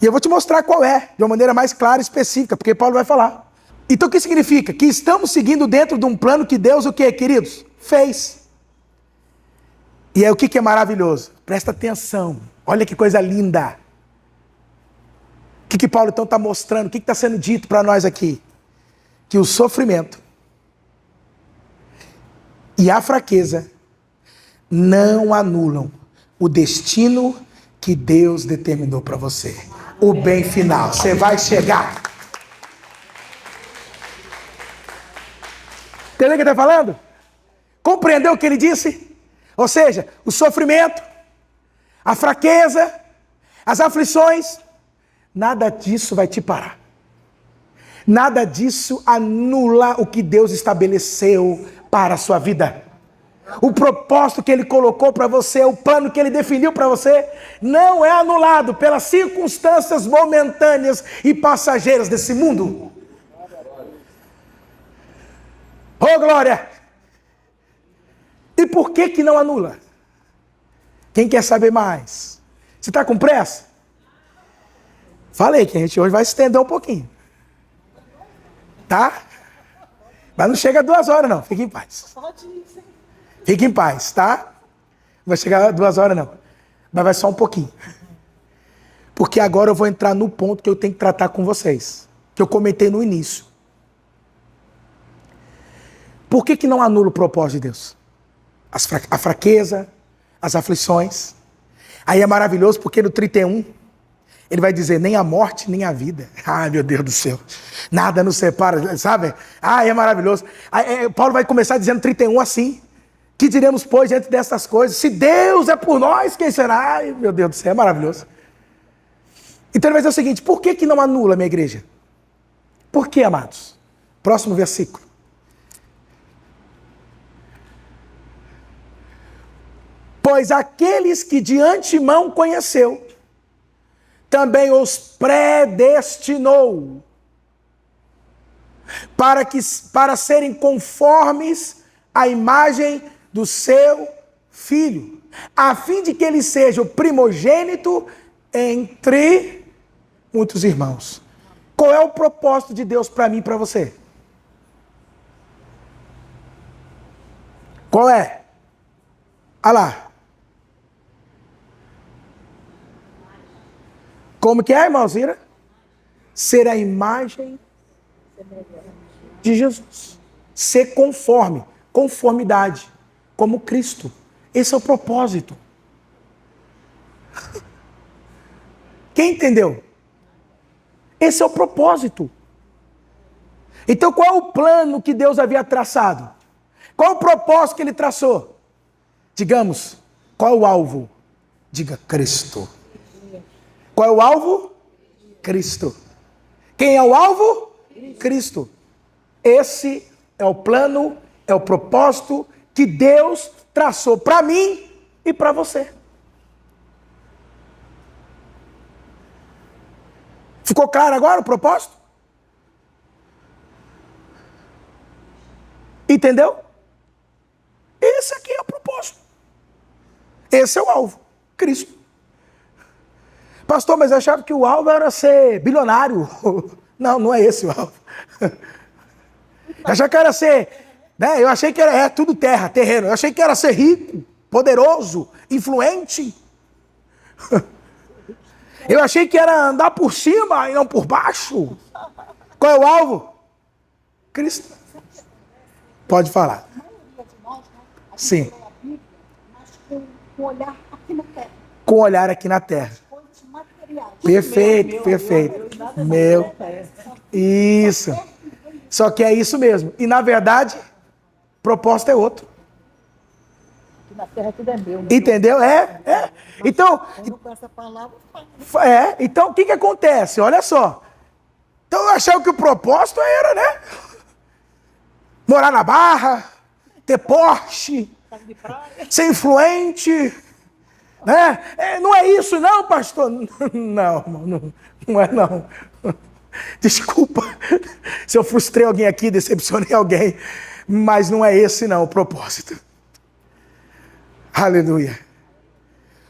E eu vou te mostrar qual é, de uma maneira mais clara e específica, porque Paulo vai falar. Então o que significa? Que estamos seguindo dentro de um plano que Deus, o quê, queridos? Fez. E aí o que é maravilhoso? Presta atenção. Olha que coisa linda. O que Paulo então está mostrando? O que está sendo dito para nós aqui? Que o sofrimento e a fraqueza não anulam o destino que Deus determinou para você. O bem final. Você vai chegar. Entendeu o que ele está falando? Compreendeu o que ele disse? Ou seja, o sofrimento, a fraqueza, as aflições, nada disso vai te parar. Nada disso anula o que Deus estabeleceu para a sua vida. O propósito que Ele colocou para você, o plano que Ele definiu para você, não é anulado pelas circunstâncias momentâneas e passageiras desse mundo. Oh, glória! E por que não anula? Quem quer saber mais? Você está com pressa? Falei que a gente hoje vai se estender um pouquinho. Tá? Mas não chega a 2 horas não, fique em paz. Fique em paz, tá? Não vai chegar a 2 horas não. Mas vai só um pouquinho. Porque agora eu vou entrar no ponto que eu tenho que tratar com vocês. Que eu comentei no início. Por que não anula o propósito de Deus? A fraqueza, as aflições. Aí é maravilhoso porque no 31, ele vai dizer, nem a morte, nem a vida. Ai, meu Deus do céu. Nada nos separa, sabe? Ai, é maravilhoso. Paulo vai começar dizendo 31 assim. Que diremos, pois, diante dessas coisas? Se Deus é por nós, quem será? Ai, meu Deus do céu, é maravilhoso. Então ele vai dizer o seguinte, por que não anula, minha igreja? Por que, amados? Próximo versículo. Pois aqueles que de antemão conheceu, também os predestinou, para serem conformes à imagem do seu Filho, a fim de que ele seja o primogênito entre muitos irmãos. Qual é o propósito de Deus para mim e para você? Qual é? Olha lá. Como que é, irmãozinha? Ser a imagem de Jesus. Ser conforme. Conformidade. Como Cristo. Esse é o propósito. Quem entendeu? Esse é o propósito. Então qual é o plano que Deus havia traçado? Qual é o propósito que Ele traçou? Digamos, qual é o alvo? Diga, Cristo. Qual é o alvo? Cristo. Quem é o alvo? Cristo. Esse é o plano, é o propósito que Deus traçou para mim e para você. Ficou claro agora o propósito? Entendeu? Esse aqui é o propósito. Esse é o alvo. Cristo. Pastor, mas eu achava que o alvo era ser bilionário. Não, não é esse o alvo. Eu achava que era ser, né? Eu achei que era tudo terra, terreno. Eu achei que era ser rico, poderoso, influente. Eu achei que era andar por cima e não por baixo. Qual é o alvo? Cristo. Pode falar. Sim. Com o olhar aqui na terra. Com o olhar aqui na terra. Perfeito, perfeito. Meu. Isso. Só que é isso mesmo. E na verdade, o propósito é outro. Na terra tudo é meu. Entendeu? É. Então, Com essa palavra, então o que acontece? Olha só. Então eu achava que o propósito era, né? Morar na Barra, ter Porsche, ser influente. Né? Não é isso não, pastor? Não é não. Desculpa se eu frustrei alguém aqui, decepcionei alguém, mas não é esse não o propósito. Aleluia.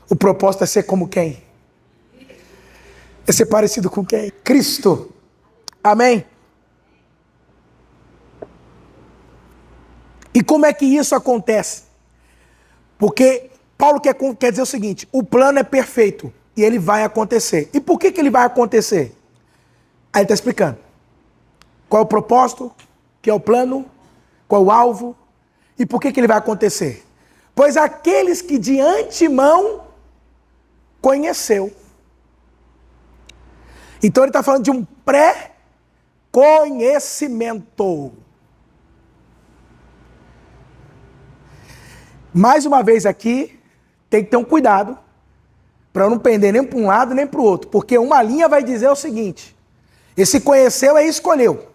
O propósito é ser como quem? É ser parecido com quem? Cristo. Amém? E como é que isso acontece? Porque Paulo quer dizer o seguinte, o plano é perfeito e ele vai acontecer. E por que ele vai acontecer? Aí ele está explicando. Qual é o propósito? Que é o plano? Qual é o alvo? E por que ele vai acontecer? Pois aqueles que de antemão conheceu. Então ele está falando de um pré-conhecimento. Mais uma vez aqui, tem que ter um cuidado para não pender nem para um lado nem para o outro. Porque uma linha vai dizer o seguinte: esse conheceu é escolheu.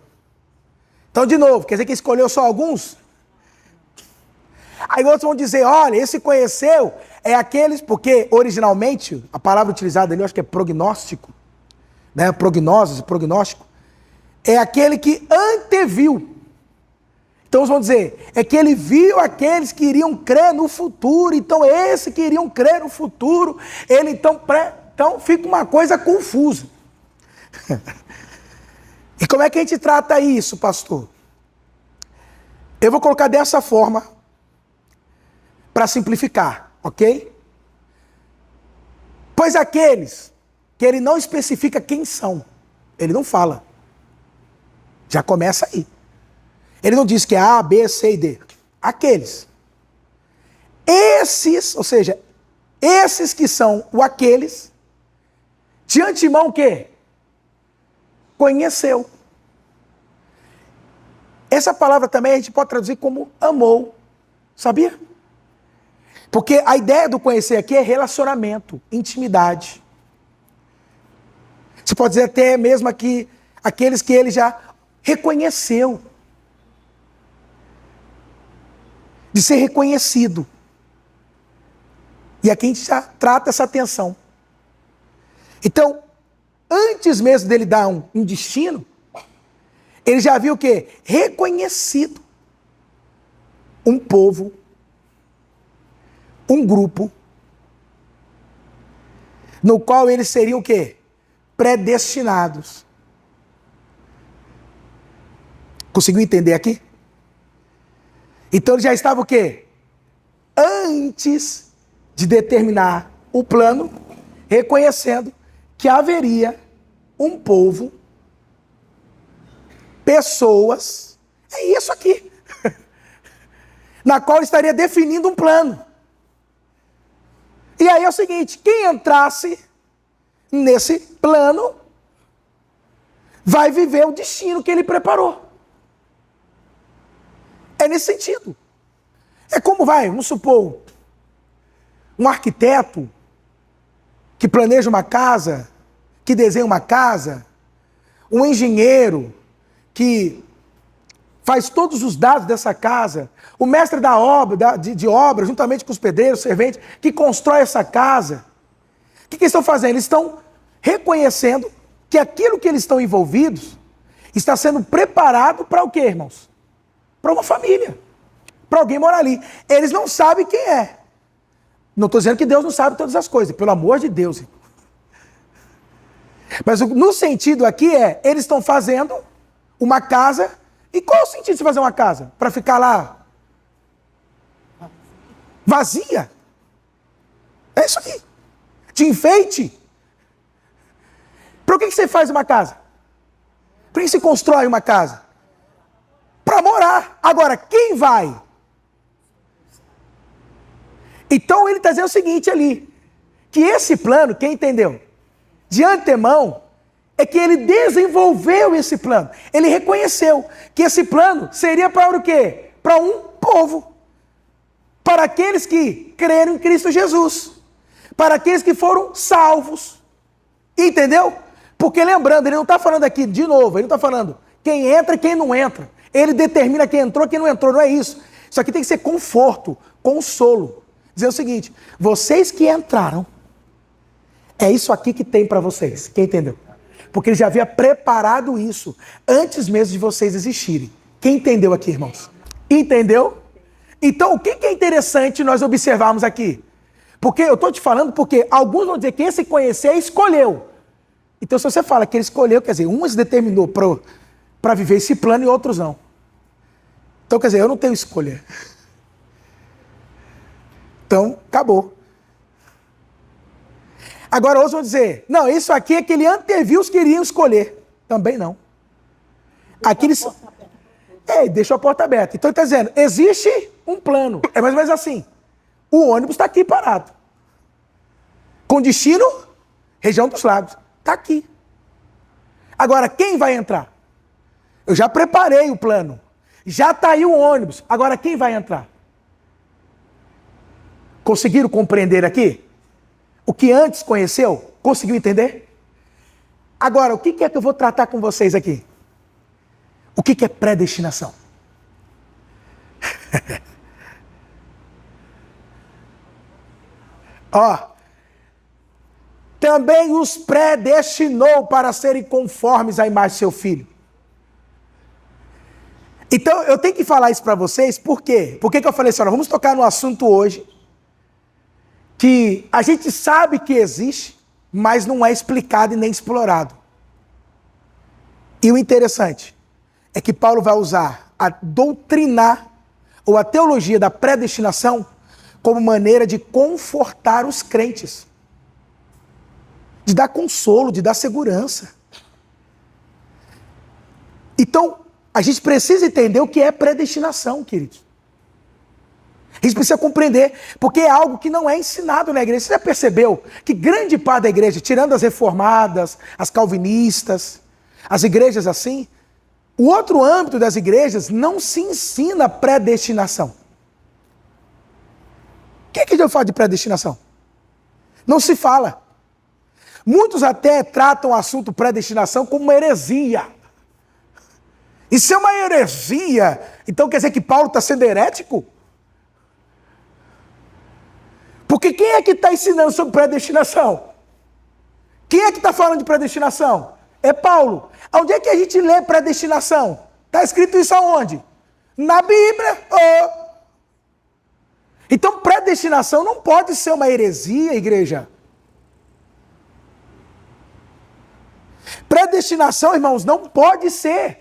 Então, de novo, quer dizer que escolheu só alguns? Aí outros vão dizer, olha, esse conheceu é aqueles, porque originalmente, a palavra utilizada ali, eu acho que é prognóstico, né? Prognóstico, é aquele que anteviu. Então eles vão dizer, é que ele viu aqueles que iriam crer no futuro, então esse que iriam crer no futuro, ele então fica uma coisa confusa. E como é que a gente trata isso, pastor? Eu vou colocar dessa forma, para simplificar, ok? Pois aqueles que ele não especifica quem são, ele não fala. Já começa aí. Ele não diz que é A, B, C e D. Aqueles. Esses, ou seja, esses que são o aqueles, de antemão o quê? Conheceu. Essa palavra também a gente pode traduzir como amou. Sabia? Porque a ideia do conhecer aqui é relacionamento, intimidade. Você pode dizer até mesmo aqui, aqueles que ele já reconheceu. De ser reconhecido. E aqui a gente já trata essa atenção. Então, antes mesmo dele dar um destino, ele já viu o quê? Reconhecido. Um povo, um grupo, no qual eles seriam o quê? Predestinados. Conseguiu entender aqui? Então ele já estava o quê? Antes de determinar o plano, reconhecendo que haveria um povo, pessoas, é isso aqui, na qual ele estaria definindo um plano. E aí é o seguinte, quem entrasse nesse plano vai viver o destino que ele preparou. É nesse sentido. É como vamos supor, um arquiteto que planeja uma casa, que desenha uma casa, um engenheiro que faz todos os dados dessa casa, o mestre da obra, de obra, juntamente com os pedreiros, serventes, que constrói essa casa. O que eles estão fazendo? Eles estão reconhecendo que aquilo que eles estão envolvidos está sendo preparado para o quê, irmãos? Para uma família, para alguém morar ali. Eles não sabem quem é. Não estou dizendo que Deus não sabe todas as coisas, pelo amor de Deus. Mas no sentido aqui eles estão fazendo uma casa. E qual é o sentido de fazer uma casa? Para ficar lá vazia? É isso aqui. De enfeite. Para que você faz uma casa? Para que se constrói uma casa? Para morar. Agora, quem vai? Então ele está dizendo o seguinte ali, que esse plano, quem entendeu? De antemão, é que ele desenvolveu esse plano. Ele reconheceu que esse plano seria para o quê? Para um povo. Para aqueles que creram em Cristo Jesus. Para aqueles que foram salvos. Entendeu? Porque lembrando, ele não está falando aqui de novo, ele não está falando quem entra e quem não entra. Ele determina quem entrou e quem não entrou, não é isso. Isso aqui tem que ser conforto, consolo. Dizer o seguinte, vocês que entraram, é isso aqui que tem para vocês. Quem entendeu? Porque ele já havia preparado isso antes mesmo de vocês existirem. Quem entendeu aqui, irmãos? Entendeu? Então, o que é interessante nós observarmos aqui? Porque eu estou te falando porque alguns vão dizer que esse conhecer escolheu. Então, se você fala que ele escolheu, quer dizer, uns determinou para viver esse plano e outros não. Então, quer dizer, eu não tenho escolha. Então, acabou. Agora, outros vão dizer, não, isso aqui é que ele anteviu os que iriam escolher. Também não. Aqui eles... deixou a porta aberta. Então ele está dizendo, existe um plano. É mais ou menos assim. O ônibus está aqui parado. Com destino, região dos lagos. Está aqui. Agora, quem vai entrar? Eu já preparei o plano. Já está aí o ônibus. Agora, quem vai entrar? Conseguiram compreender aqui? O que antes conheceu? Conseguiu entender? Agora, o que é que eu vou tratar com vocês aqui? O que é predestinação? Ó, também os predestinou para serem conformes à imagem de seu filho. Então, eu tenho que falar isso para vocês, por quê? Por que eu falei assim, olha, vamos tocar no assunto hoje, que a gente sabe que existe, mas não é explicado e nem explorado. E o interessante é que Paulo vai usar a doutrina ou a teologia da predestinação como maneira de confortar os crentes, de dar consolo, de dar segurança. Então, a gente precisa entender o que é predestinação, queridos. A gente precisa compreender, porque é algo que não é ensinado na igreja. Você já percebeu que grande parte da igreja, tirando as reformadas, as calvinistas, as igrejas assim, o outro âmbito das igrejas não se ensina predestinação. O que eu falo de predestinação? Não se fala. Muitos até tratam o assunto predestinação como uma heresia. Isso é uma heresia. Então quer dizer que Paulo está sendo herético? Porque quem é que está ensinando sobre predestinação? Quem é que está falando de predestinação? É Paulo. Onde é que a gente lê predestinação? Está escrito isso aonde? Na Bíblia. Oh. Então predestinação não pode ser uma heresia, igreja. Predestinação, irmãos, não pode ser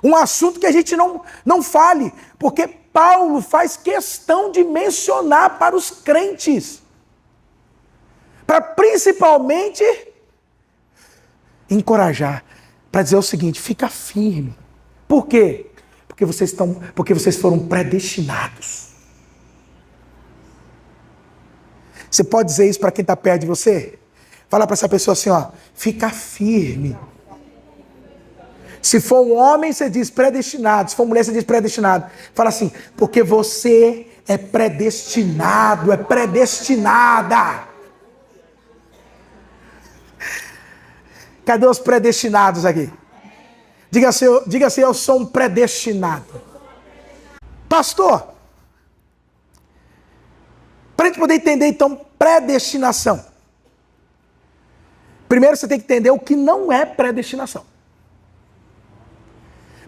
um assunto que a gente não fale, porque Paulo faz questão de mencionar para os crentes, para principalmente encorajar, para dizer o seguinte: fica firme. Por quê? Porque vocês foram predestinados. Você pode dizer isso para quem está perto de você? Fala para essa pessoa assim, ó, fica firme. Se for um homem, você diz predestinado. Se for mulher, você diz predestinado. Fala assim, porque você é predestinado, é predestinada. Cadê os predestinados aqui? Diga assim, eu sou um predestinado. Pastor, para a gente poder entender então predestinação, primeiro você tem que entender o que não é predestinação.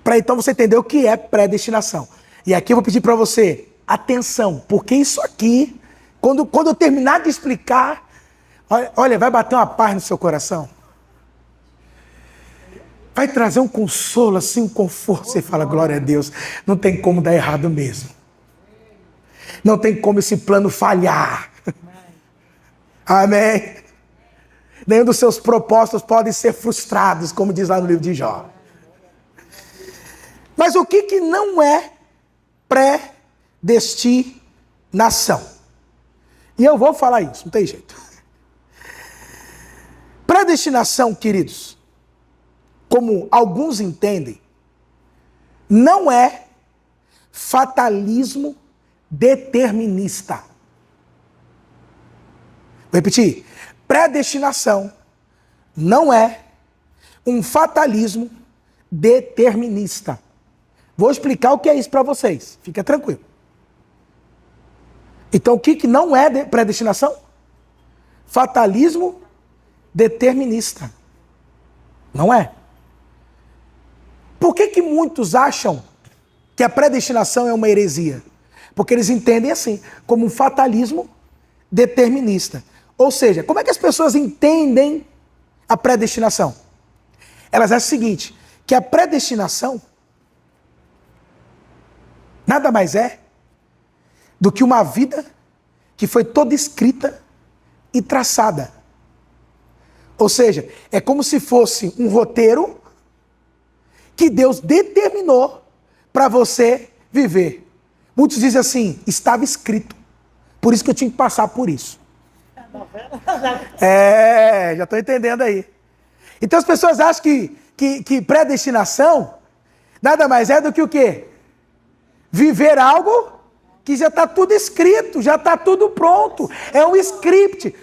Para então você entender o que é predestinação. E aqui eu vou pedir para você atenção, porque isso aqui, quando eu terminar de explicar, olha, vai bater uma paz no seu coração. Vai trazer um consolo, assim, um conforto. Você fala, glória a Deus, não tem como dar errado mesmo. Não tem como esse plano falhar. Amém. Nenhum dos seus propósitos podem ser frustrados, como diz lá no livro de Jó. Mas o que não é predestinação? E eu vou falar isso, não tem jeito. Predestinação, queridos, como alguns entendem, não é fatalismo determinista. Vou repetir. Predestinação não é um fatalismo determinista. Vou explicar o que é isso para vocês. Fica tranquilo. Então, o que não é predestinação? Fatalismo determinista. Não é. Por que muitos acham que a predestinação é uma heresia? Porque eles entendem assim, como um fatalismo determinista. Ou seja, como é que as pessoas entendem a predestinação? Elas acham o seguinte, que a predestinação nada mais é do que uma vida que foi toda escrita e traçada. Ou seja, é como se fosse um roteiro que Deus determinou para você viver. Muitos dizem assim, estava escrito, por isso que eu tinha que passar por isso. Já estou entendendo aí. Então as pessoas acham que predestinação nada mais é do que o quê? Viver algo que já está tudo escrito, já está tudo pronto. É um script.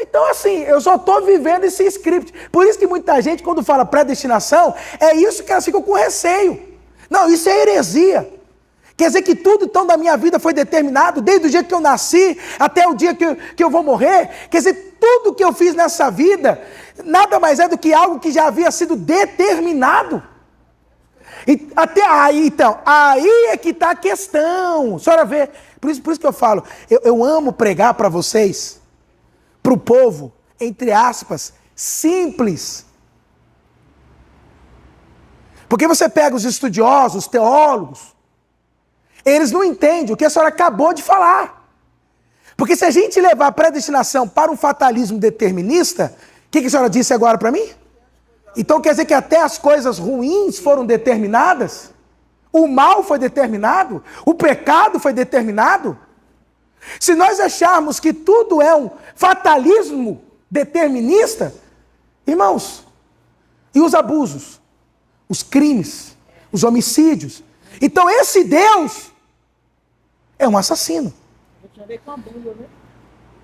Então, assim, eu só estou vivendo esse script. Por isso que muita gente, quando fala predestinação, é isso que elas ficam com receio. Não, isso é heresia. Quer dizer que tudo, então, da minha vida foi determinado, desde o dia que eu nasci até o dia que eu vou morrer. Quer dizer, tudo que eu fiz nessa vida, nada mais é do que algo que já havia sido determinado. E até aí, então, aí é que está a questão. A senhora vê, por isso que eu falo, eu amo pregar para vocês, para o povo, entre aspas, simples. Porque você pega os estudiosos, os teólogos, eles não entendem o que a senhora acabou de falar. Porque se a gente levar a predestinação para um fatalismo determinista, o que a senhora disse agora para mim? Então quer dizer que até as coisas ruins foram determinadas? O mal foi determinado? O pecado foi determinado? Se nós acharmos que tudo é um fatalismo determinista, irmãos, e os abusos, os crimes, os homicídios? Então esse Deus é um assassino.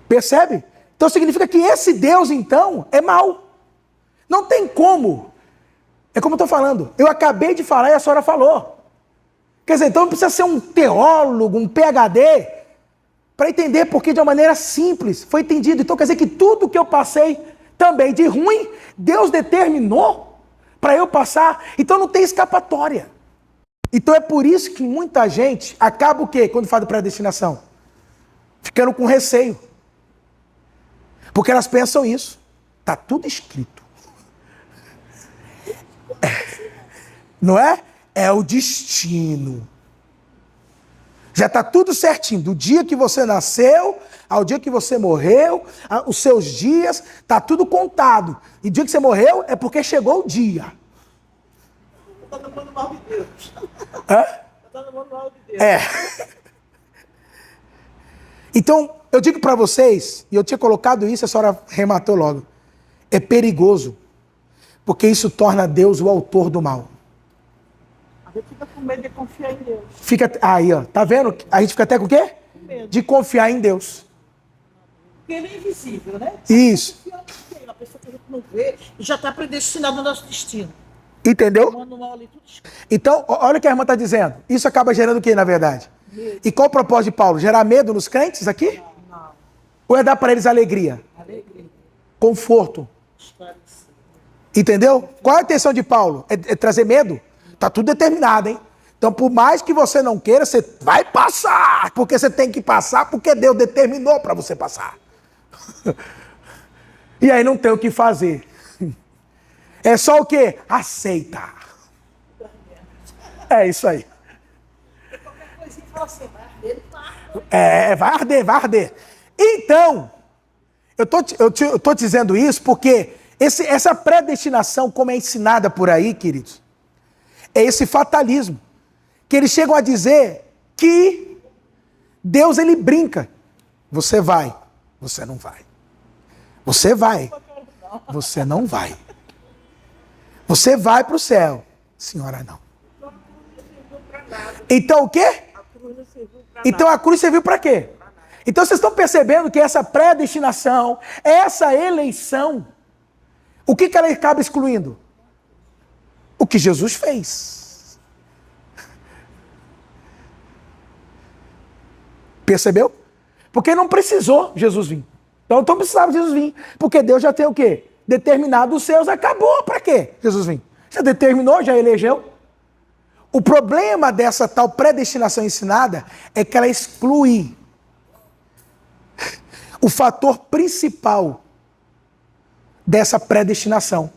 Percebe? Então significa que esse Deus, então, é mau. Não tem como. É como eu estou falando. Eu acabei de falar e a senhora falou. Quer dizer, então não precisa ser um teólogo, um PhD, para entender, porque de uma maneira simples foi entendido. Então quer dizer que tudo que eu passei também de ruim, Deus determinou para eu passar. Então não tem escapatória. Então é por isso que muita gente acaba o quê? Quando fala de predestinação? Ficando com receio. Porque elas pensam isso. Está tudo escrito. Não é? É o destino. Já está tudo certinho. Do dia que você nasceu, ao dia que você morreu, os seus dias, está tudo contado. E o dia que você morreu é porque chegou o dia. Está no manual de Deus. Hã? Está no manual de Deus. É. Então, eu digo para vocês, e eu tinha colocado isso, a senhora rematou logo. É perigoso. Porque isso torna Deus o autor do mal. A gente fica com medo de confiar em Deus. Fica aí, ó. Tá vendo? A gente fica até com o quê? Com medo. De confiar em Deus. Porque ele é invisível, né? Isso. A pessoa que a gente não vê já está predestinada ao nosso destino. Entendeu? O manual ali tudo escrito. Então, olha o que a irmã está dizendo. Isso acaba gerando o quê, na verdade? Medo. E qual o propósito de Paulo? Gerar medo nos crentes aqui? Não. Ou é dar para eles alegria? Alegria. Conforto? Esclarecer. Entendeu? Qual é a intenção de Paulo? É trazer medo? Tá tudo determinado, hein? Então, por mais que você não queira, você vai passar. Porque você tem que passar, porque Deus determinou para você passar. E aí não tem o que fazer. É só o quê? Aceita. É isso aí. Qualquer coisinha fala assim, vai arder, vai. Vai arder, vai arder. Então, eu tô te dizendo isso porque essa predestinação, como é ensinada por aí, queridos, é esse fatalismo. Que eles chegam a dizer que Deus, ele brinca. Você vai, você não vai. Você vai, você não vai. Você vai para o céu, senhora não. Então o quê? Então a cruz serviu para quê? Então vocês estão percebendo que essa predestinação, essa eleição, o que ela acaba excluindo? O que Jesus fez. Percebeu? Porque não precisou Jesus vir. Então não precisava Jesus vir. Porque Deus já tem o quê? Determinado os seus, acabou. Para quê Jesus vir? Já determinou, já elegeu. O problema dessa tal predestinação ensinada é que ela exclui o fator principal dessa predestinação.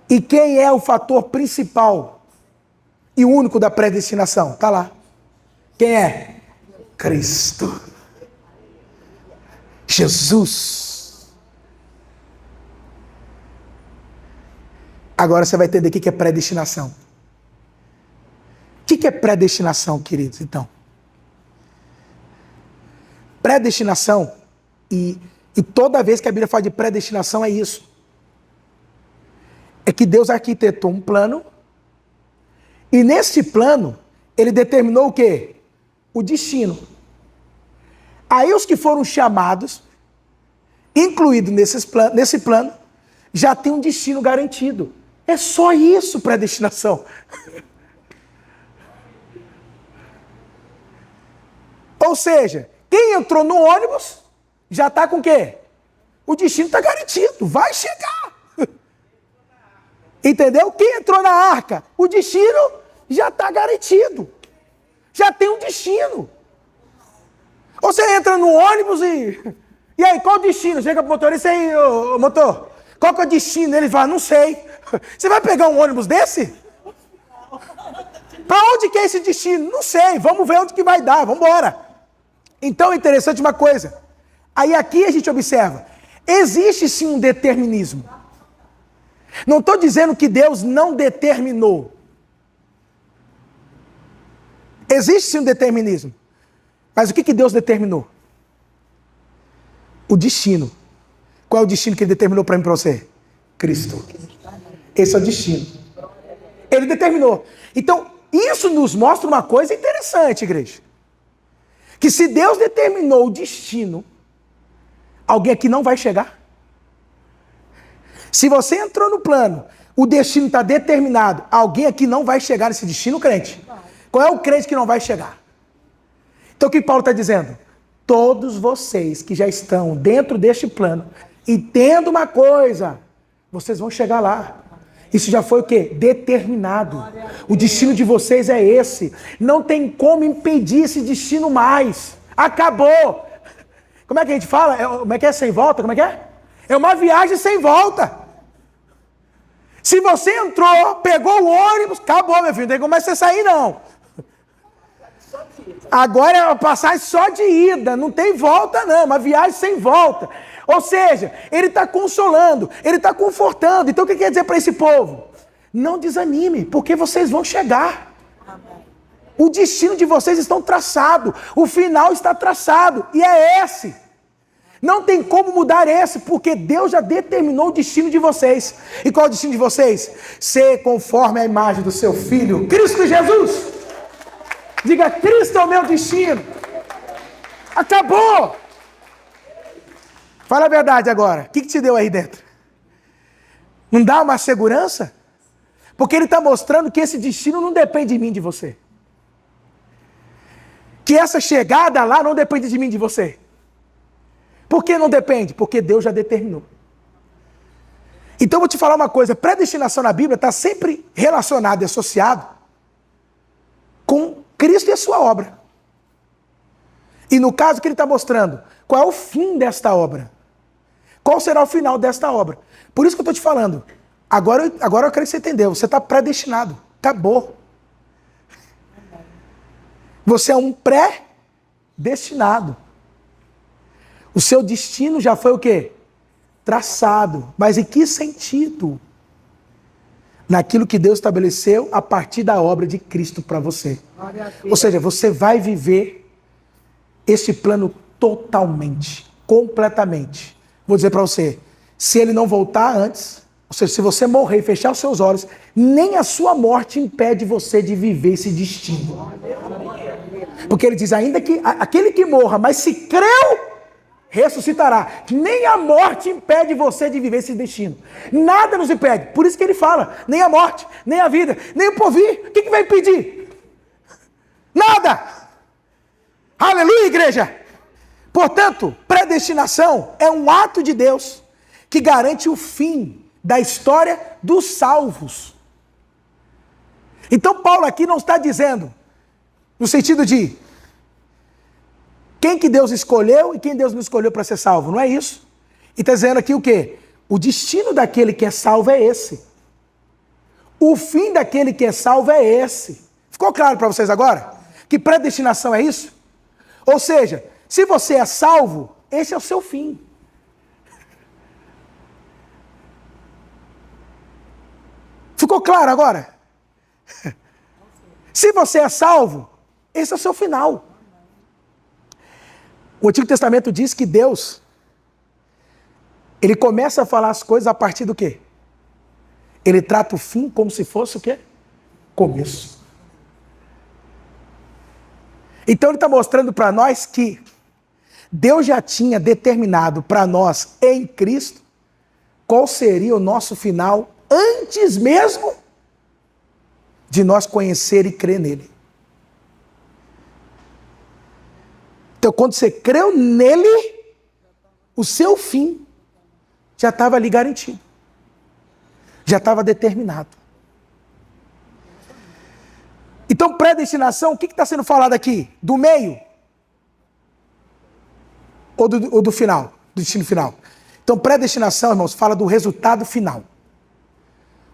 E quem é o fator principal e único da predestinação? Está lá. Quem é? Cristo. Jesus. Agora você vai entender o que é predestinação. O que é predestinação, queridos? Então, predestinação, e toda vez que a Bíblia fala de predestinação, é isso. É que Deus arquitetou um plano, e nesse plano, ele determinou o quê? o destino. Aí os que foram chamados, incluídos nesse plano, já tem um destino garantido. É só isso, predestinação. Ou seja, quem entrou no ônibus já está com o quê? O destino está garantido, vai chegar. Entendeu? Quem entrou na arca, o destino já está garantido. Já tem um destino. Ou você entra no ônibus e aí, qual o destino? Chega pro motorista aí, ô motor, qual que é o destino? Ele fala, não sei. Você vai pegar um ônibus desse? Para onde que é esse destino? Não sei, vamos ver onde que vai dar, vamos embora. Então é interessante uma coisa. Aí aqui a gente observa, existe sim um determinismo. Não estou dizendo que Deus não determinou. Existe sim um determinismo. Mas o que Deus determinou? O destino. Qual é o destino que Ele determinou para mim e para você? Cristo. Esse é o destino. Ele determinou. Então, isso nos mostra uma coisa interessante, igreja. Que se Deus determinou o destino, alguém aqui não vai chegar. Se você entrou no plano, o destino está determinado, alguém aqui não vai chegar nesse destino, crente? Qual é o crente que não vai chegar? Então o que Paulo está dizendo? Todos vocês que já estão dentro deste plano, entendam uma coisa, vocês vão chegar lá. Isso já foi o quê? Determinado. O destino de vocês é esse. Não tem como impedir esse destino mais. Acabou. Como é que a gente fala? Como é que é sem volta? Como é que é? É uma viagem sem volta. Se você entrou, pegou o ônibus, acabou, meu filho. Não tem como mais você sair, não. Agora é uma passagem só de ida. Não tem volta, não. Uma viagem sem volta. Ou seja, ele está consolando, ele está confortando. Então o que quer dizer para esse povo? Não desanime, porque vocês vão chegar. O destino de vocês está traçado, o final está traçado, e é esse. Não tem como mudar esse, porque Deus já determinou o destino de vocês. E qual é o destino de vocês? Ser conforme a imagem do seu Filho, Cristo Jesus. Diga, Cristo é o meu destino. Acabou. Fala a verdade agora. O que te deu aí dentro? Não dá uma segurança? Porque ele está mostrando que esse destino não depende de mim, de você. Que essa chegada lá não depende de mim, de você. Por que não depende? Porque Deus já determinou. Então eu vou te falar uma coisa. Predestinação na Bíblia está sempre relacionado e associado com Cristo e a sua obra. E no caso que ele está mostrando, qual é o fim desta obra? Qual será o final desta obra? Por isso que eu estou te falando. Agora eu quero que você entendeu. Você está predestinado. Acabou. Você é um pré-destinado. O seu destino já foi o quê? Traçado. Mas em que sentido? Naquilo que Deus estabeleceu a partir da obra de Cristo para você. Ou seja, você vai viver esse plano totalmente, completamente. Vou dizer para você, se ele não voltar antes, ou seja, se você morrer e fechar os seus olhos, nem a sua morte impede você de viver esse destino. Porque ele diz, ainda que aquele que morra, mas se creu, ressuscitará. Nem a morte impede você de viver esse destino. Nada nos impede. Por isso que ele fala, nem a morte, nem a vida, nem o porvir. O que vai impedir? Nada! Aleluia, igreja! Portanto, predestinação é um ato de Deus que garante o fim da história dos salvos. Então Paulo aqui não está dizendo, no sentido de quem que Deus escolheu e quem Deus não escolheu para ser salvo, não é isso? E está dizendo aqui o quê? O destino daquele que é salvo é esse. O fim daquele que é salvo é esse. Ficou claro para vocês agora? Que predestinação é isso? Ou seja, se você é salvo, esse é o seu fim. Ficou claro agora? Se você é salvo, esse é o seu final. O Antigo Testamento diz que Deus, ele começa a falar as coisas a partir do quê? Ele trata o fim como se fosse o quê? Começo. Então ele está mostrando para nós que Deus já tinha determinado para nós em Cristo qual seria o nosso final antes mesmo de nós conhecer e crer nele. Então quando você creu nele, o seu fim já estava ali garantido. Já estava determinado. Então, predestinação, o que está sendo falado aqui? Do meio? Ou do final? Do destino final? Então, predestinação, irmãos, fala do resultado final.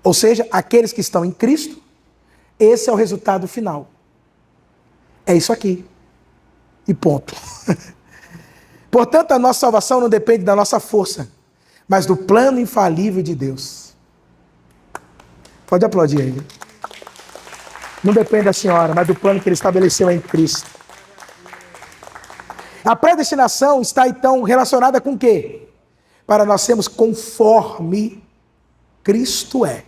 Ou seja, aqueles que estão em Cristo, esse é o resultado final. É isso aqui. E ponto. Portanto, a nossa salvação não depende da nossa força, mas do plano infalível de Deus. Pode aplaudir aí. Não depende da senhora, mas do plano que ele estabeleceu em Cristo. A predestinação está então relacionada com o quê? Para nós sermos conforme Cristo é.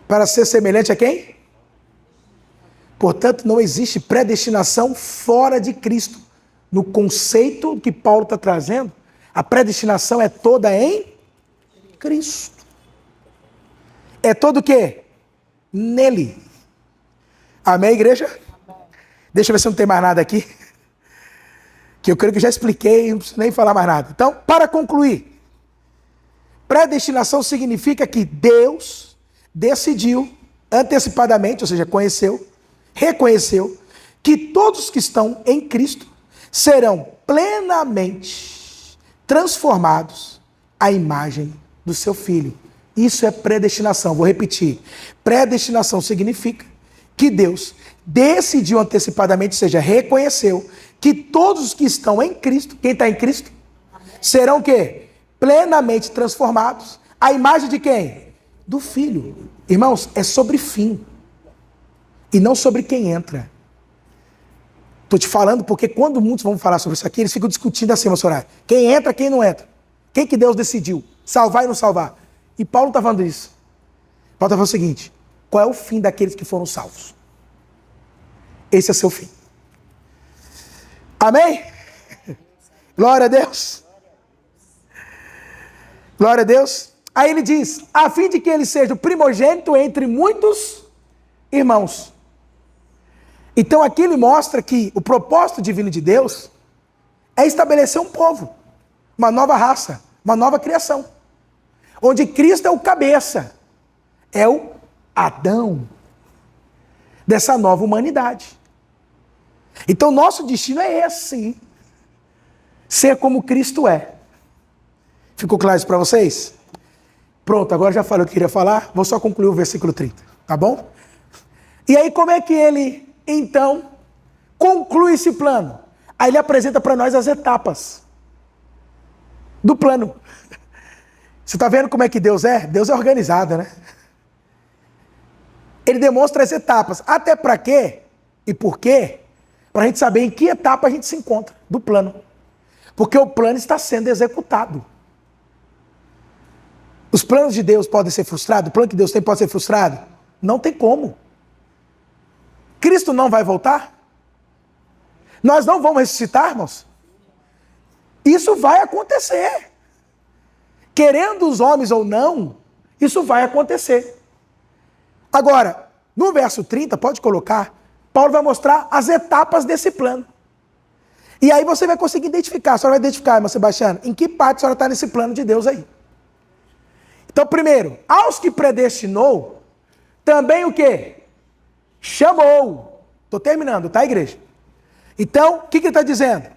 Para ser semelhante a quem? Portanto, não existe predestinação fora de Cristo. No conceito que Paulo está trazendo, a predestinação é toda em Cristo. É todo o quê? Nele. Amém, igreja? Amém. Deixa eu ver se não tem mais nada aqui. Que eu creio que já expliquei, não preciso nem falar mais nada. Então, para concluir, predestinação significa que Deus decidiu antecipadamente, ou seja, reconheceu, que todos que estão em Cristo serão plenamente transformados à imagem do seu Filho. Isso é predestinação. Vou repetir. Predestinação significa que Deus decidiu antecipadamente, ou seja, reconheceu que todos os que estão em Cristo, quem está em Cristo, serão o quê? Plenamente transformados à imagem de quem? Do Filho. Irmãos, é sobre fim. E não sobre quem entra. Estou te falando porque quando muitos vão falar sobre isso aqui, eles ficam discutindo assim, meu senhor. Quem entra, quem não entra. Quem que Deus decidiu? Salvar e não salvar. E Paulo está falando isso. Paulo está falando o seguinte: qual é o fim daqueles que foram salvos? Esse é seu fim. Amém? Glória a Deus. Glória a Deus. Aí ele diz, a fim de que ele seja o primogênito entre muitos irmãos. Então aqui ele mostra que o propósito divino de Deus é estabelecer um povo, uma nova raça, uma nova criação. Onde Cristo é o cabeça, é o Adão dessa nova humanidade. Então nosso destino é esse, ser como Cristo é. Ficou claro isso para vocês? Pronto, agora já falei o que queria falar, vou só concluir o versículo 30, tá bom? E aí como é que ele, então, conclui esse plano? Aí ele apresenta para nós as etapas do plano. Você está vendo como é que Deus é? Deus é organizado, né? Ele demonstra as etapas. Até para quê? E por quê? Para a gente saber em que etapa a gente se encontra do plano. Porque o plano está sendo executado. Os planos de Deus podem ser frustrados? O plano que Deus tem pode ser frustrado? Não tem como. Cristo não vai voltar? Nós não vamos ressuscitar, irmãos? Isso vai acontecer. Querendo os homens ou não, isso vai acontecer. Agora, no verso 30, pode colocar, Paulo vai mostrar as etapas desse plano. E aí você vai conseguir identificar, a senhora vai identificar, irmã Sebastiana, em que parte a senhora está nesse plano de Deus aí. Então, primeiro, aos que predestinou, também o quê? Chamou. Estou terminando, tá, igreja? Então, o que ele está dizendo?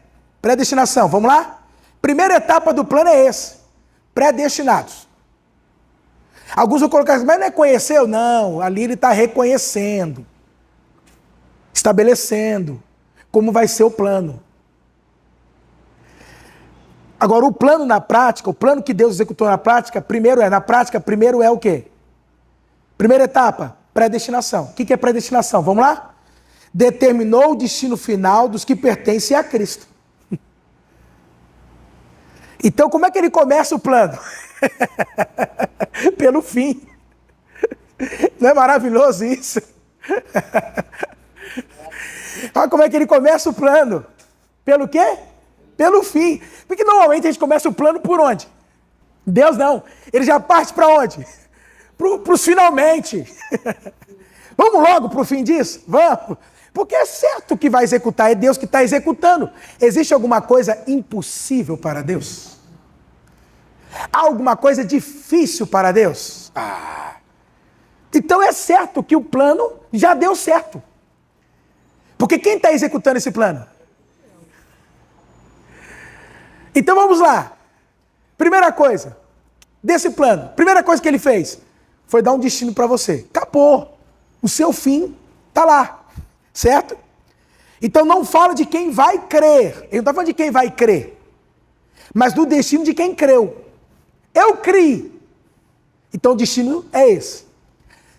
Predestinação, vamos lá? Primeira etapa do plano é esse. Predestinados. Alguns vão colocar assim, mas não é conheceu? Não, ali ele está reconhecendo, estabelecendo como vai ser o plano. Agora, o plano na prática, o plano que Deus executou na prática primeiro é o quê? Primeira etapa, predestinação. O que é predestinação? Vamos lá? Determinou o destino final dos que pertencem a Cristo. Então, como é que ele começa o plano? Pelo fim. Não é maravilhoso isso? Olha como é que ele começa o plano. Pelo quê? Pelo fim. Porque normalmente a gente começa o plano por onde? Deus não. Ele já parte para onde? Para os finalmente. Vamos logo para o fim disso? Vamos. Porque é certo que vai executar, é Deus que está executando. Existe alguma coisa impossível para Deus? Há alguma coisa difícil para Deus? Então é certo que o plano já deu certo. Porque quem está executando esse plano? Então vamos lá. Primeira coisa desse plano, primeira coisa que ele fez foi dar um destino para você. Acabou. O seu fim está lá. Certo? Então não fala de quem vai crer. Ele não está falando de quem vai crer. Mas do destino de quem creu. Eu criei. Então o destino é esse.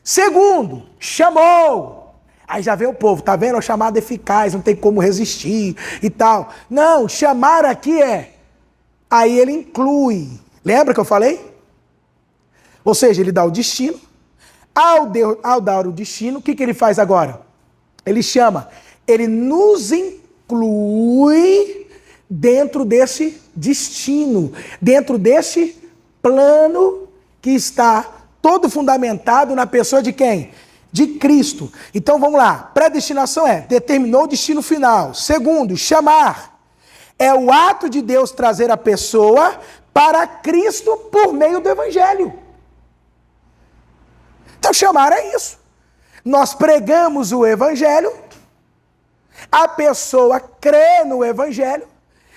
Segundo, chamou. Aí já vem o povo, tá vendo? É uma chamada eficaz, não tem como resistir e tal. Não, chamar aqui é. Aí ele inclui. Lembra que eu falei? Ou seja, ele dá o destino. Ao dar o destino, o que ele faz agora? Ele chama, ele nos inclui dentro desse destino, dentro desse plano que está todo fundamentado na pessoa de quem? De Cristo. Então vamos lá, predestinação determinou o destino final. Segundo, chamar. É o ato de Deus trazer a pessoa para Cristo por meio do Evangelho. Então chamar é isso. Nós pregamos o Evangelho, a pessoa crê no Evangelho,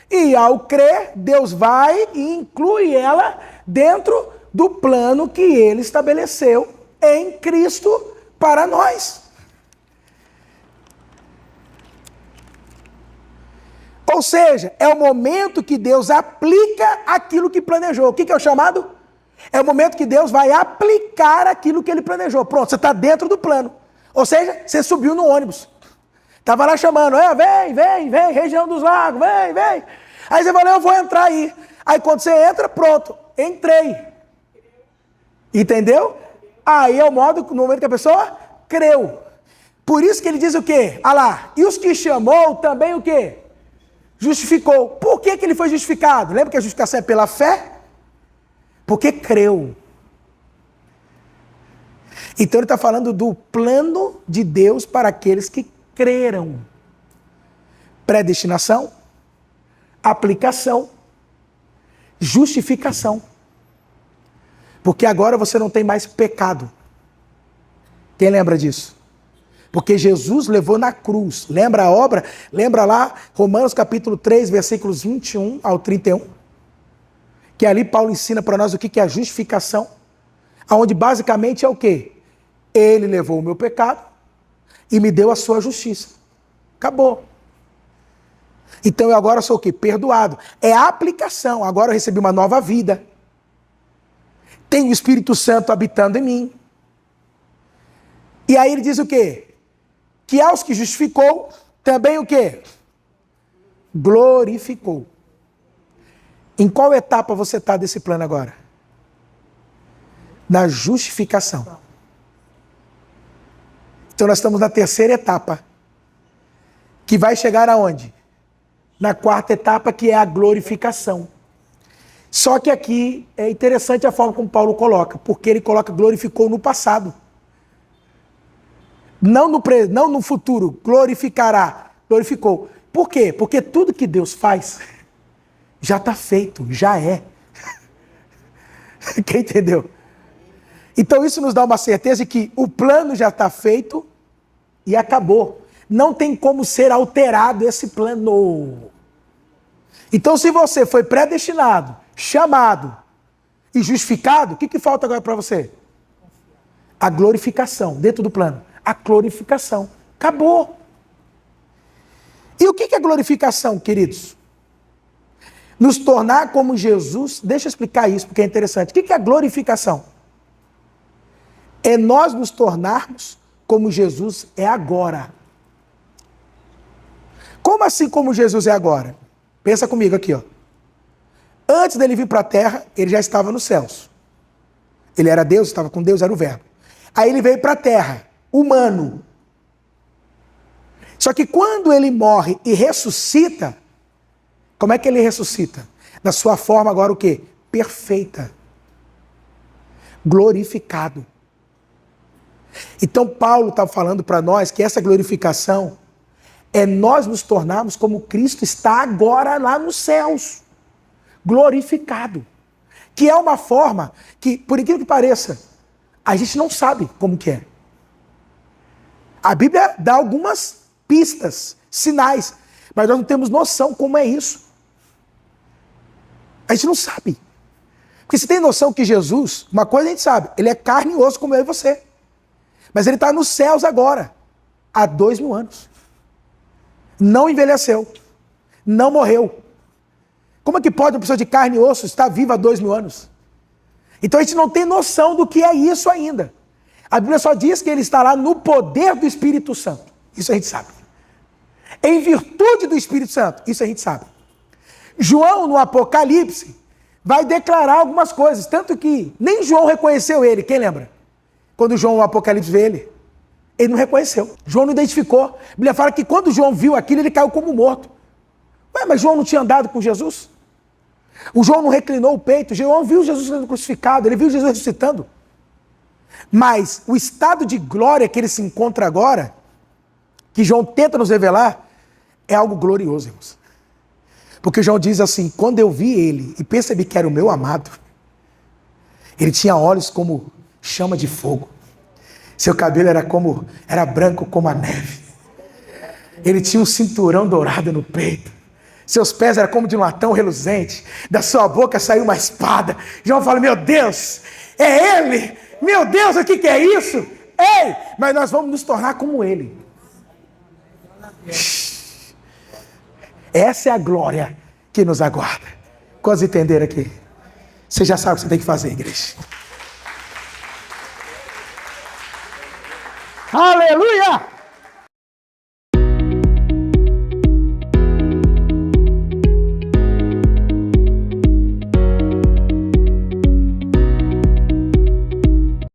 e ao crer, Deus vai e inclui ela dentro do plano que Ele estabeleceu em Cristo para nós. Ou seja, é o momento que Deus aplica aquilo que planejou. O que é o chamado? É o momento que Deus vai aplicar aquilo que Ele planejou. Pronto, você está dentro do plano. Ou seja, você subiu no ônibus. Estava lá chamando, vem, região dos lagos, vem. Aí você falou, eu vou entrar aí. Aí quando você entra, pronto, entrei. Entendeu? Aí é o modo, no momento que a pessoa creu. Por isso que ele diz o quê? Ah lá, e os que chamou também o quê? Justificou. Por que ele foi justificado? Lembra que a justificação é pela fé? Porque creu. Então ele está falando do plano de Deus para aqueles que creram. Predestinação, aplicação, justificação. Porque agora você não tem mais pecado. Quem lembra disso? Porque Jesus levou na cruz. Lembra a obra? Lembra lá, Romanos capítulo 3, versículos 21 ao 31? Que ali Paulo ensina para nós o que é a justificação. Onde basicamente é o quê? Ele levou o meu pecado e me deu a sua justiça. Acabou. Então eu agora sou o quê? Perdoado. É a aplicação. Agora eu recebi uma nova vida. Tenho o Espírito Santo habitando em mim. E aí ele diz o quê? Que aos que justificou, também o quê? Glorificou. Em qual etapa você está desse plano agora? Na justificação. Então nós estamos na terceira etapa. Que vai chegar aonde? Na quarta etapa, que é a glorificação. Só que aqui é interessante a forma como Paulo coloca, porque ele coloca glorificou no passado. Não no futuro, glorificará, glorificou. Por quê? Porque tudo que Deus faz já está feito, já é. Quem entendeu? Então isso nos dá uma certeza de que o plano já está feito e acabou. Não tem como ser alterado esse plano. Então se você foi predestinado, chamado e justificado, o que falta agora para você? A glorificação, dentro do plano. A glorificação. Acabou. E o que é glorificação, queridos? Nos tornar como Jesus. Deixa eu explicar isso, porque é interessante. O que é a glorificação? É nós nos tornarmos como Jesus é agora. Como assim como Jesus é agora? Pensa comigo aqui, ó. Antes dele vir para a terra, ele já estava nos céus. Ele era Deus, estava com Deus, era o Verbo. Aí ele veio para a terra, humano. Só que quando ele morre e ressuscita, como é que ele ressuscita? Da sua forma agora o quê? Perfeita. Glorificado. Então Paulo está falando para nós que essa glorificação é nós nos tornarmos como Cristo está agora lá nos céus. Glorificado. Que é uma forma que, por incrível que pareça, a gente não sabe como que é. A Bíblia dá algumas pistas, sinais, mas nós não temos noção como é isso. A gente não sabe. Porque você tem noção que Jesus, uma coisa a gente sabe, ele é carne e osso como eu e você. Mas ele está nos céus agora, há 2000 anos. Não envelheceu, não morreu. Como é que pode uma pessoa de carne e osso estar viva há 2000 anos? Então a gente não tem noção do que é isso ainda. A Bíblia só diz que ele está lá no poder do Espírito Santo. Isso a gente sabe. Em virtude do Espírito Santo. Isso a gente sabe. João, no Apocalipse, vai declarar algumas coisas. Tanto que nem João reconheceu ele. Quem lembra? Quando João, no Apocalipse, vê ele não reconheceu. João não identificou. A Bíblia fala que quando João viu aquilo, ele caiu como morto. Ué, mas João não tinha andado com Jesus? O João não reclinou o peito. João viu Jesus sendo crucificado. Ele viu Jesus ressuscitando. Mas o estado de glória que ele se encontra agora, que João tenta nos revelar, é algo glorioso, irmãos. Porque João diz assim, quando eu vi ele e percebi que era o meu amado, ele tinha olhos como chama de fogo. Seu cabelo era branco como a neve. Ele tinha um cinturão dourado no peito. Seus pés eram como de um latão reluzente. Da sua boca saiu uma espada. João fala, meu Deus, é ele! Meu Deus, o que é isso? Ei, mas nós vamos nos tornar como ele. Essa é a glória que nos aguarda. Quantos entenderam aqui? Você já sabe o que você tem que fazer, igreja. Aleluia!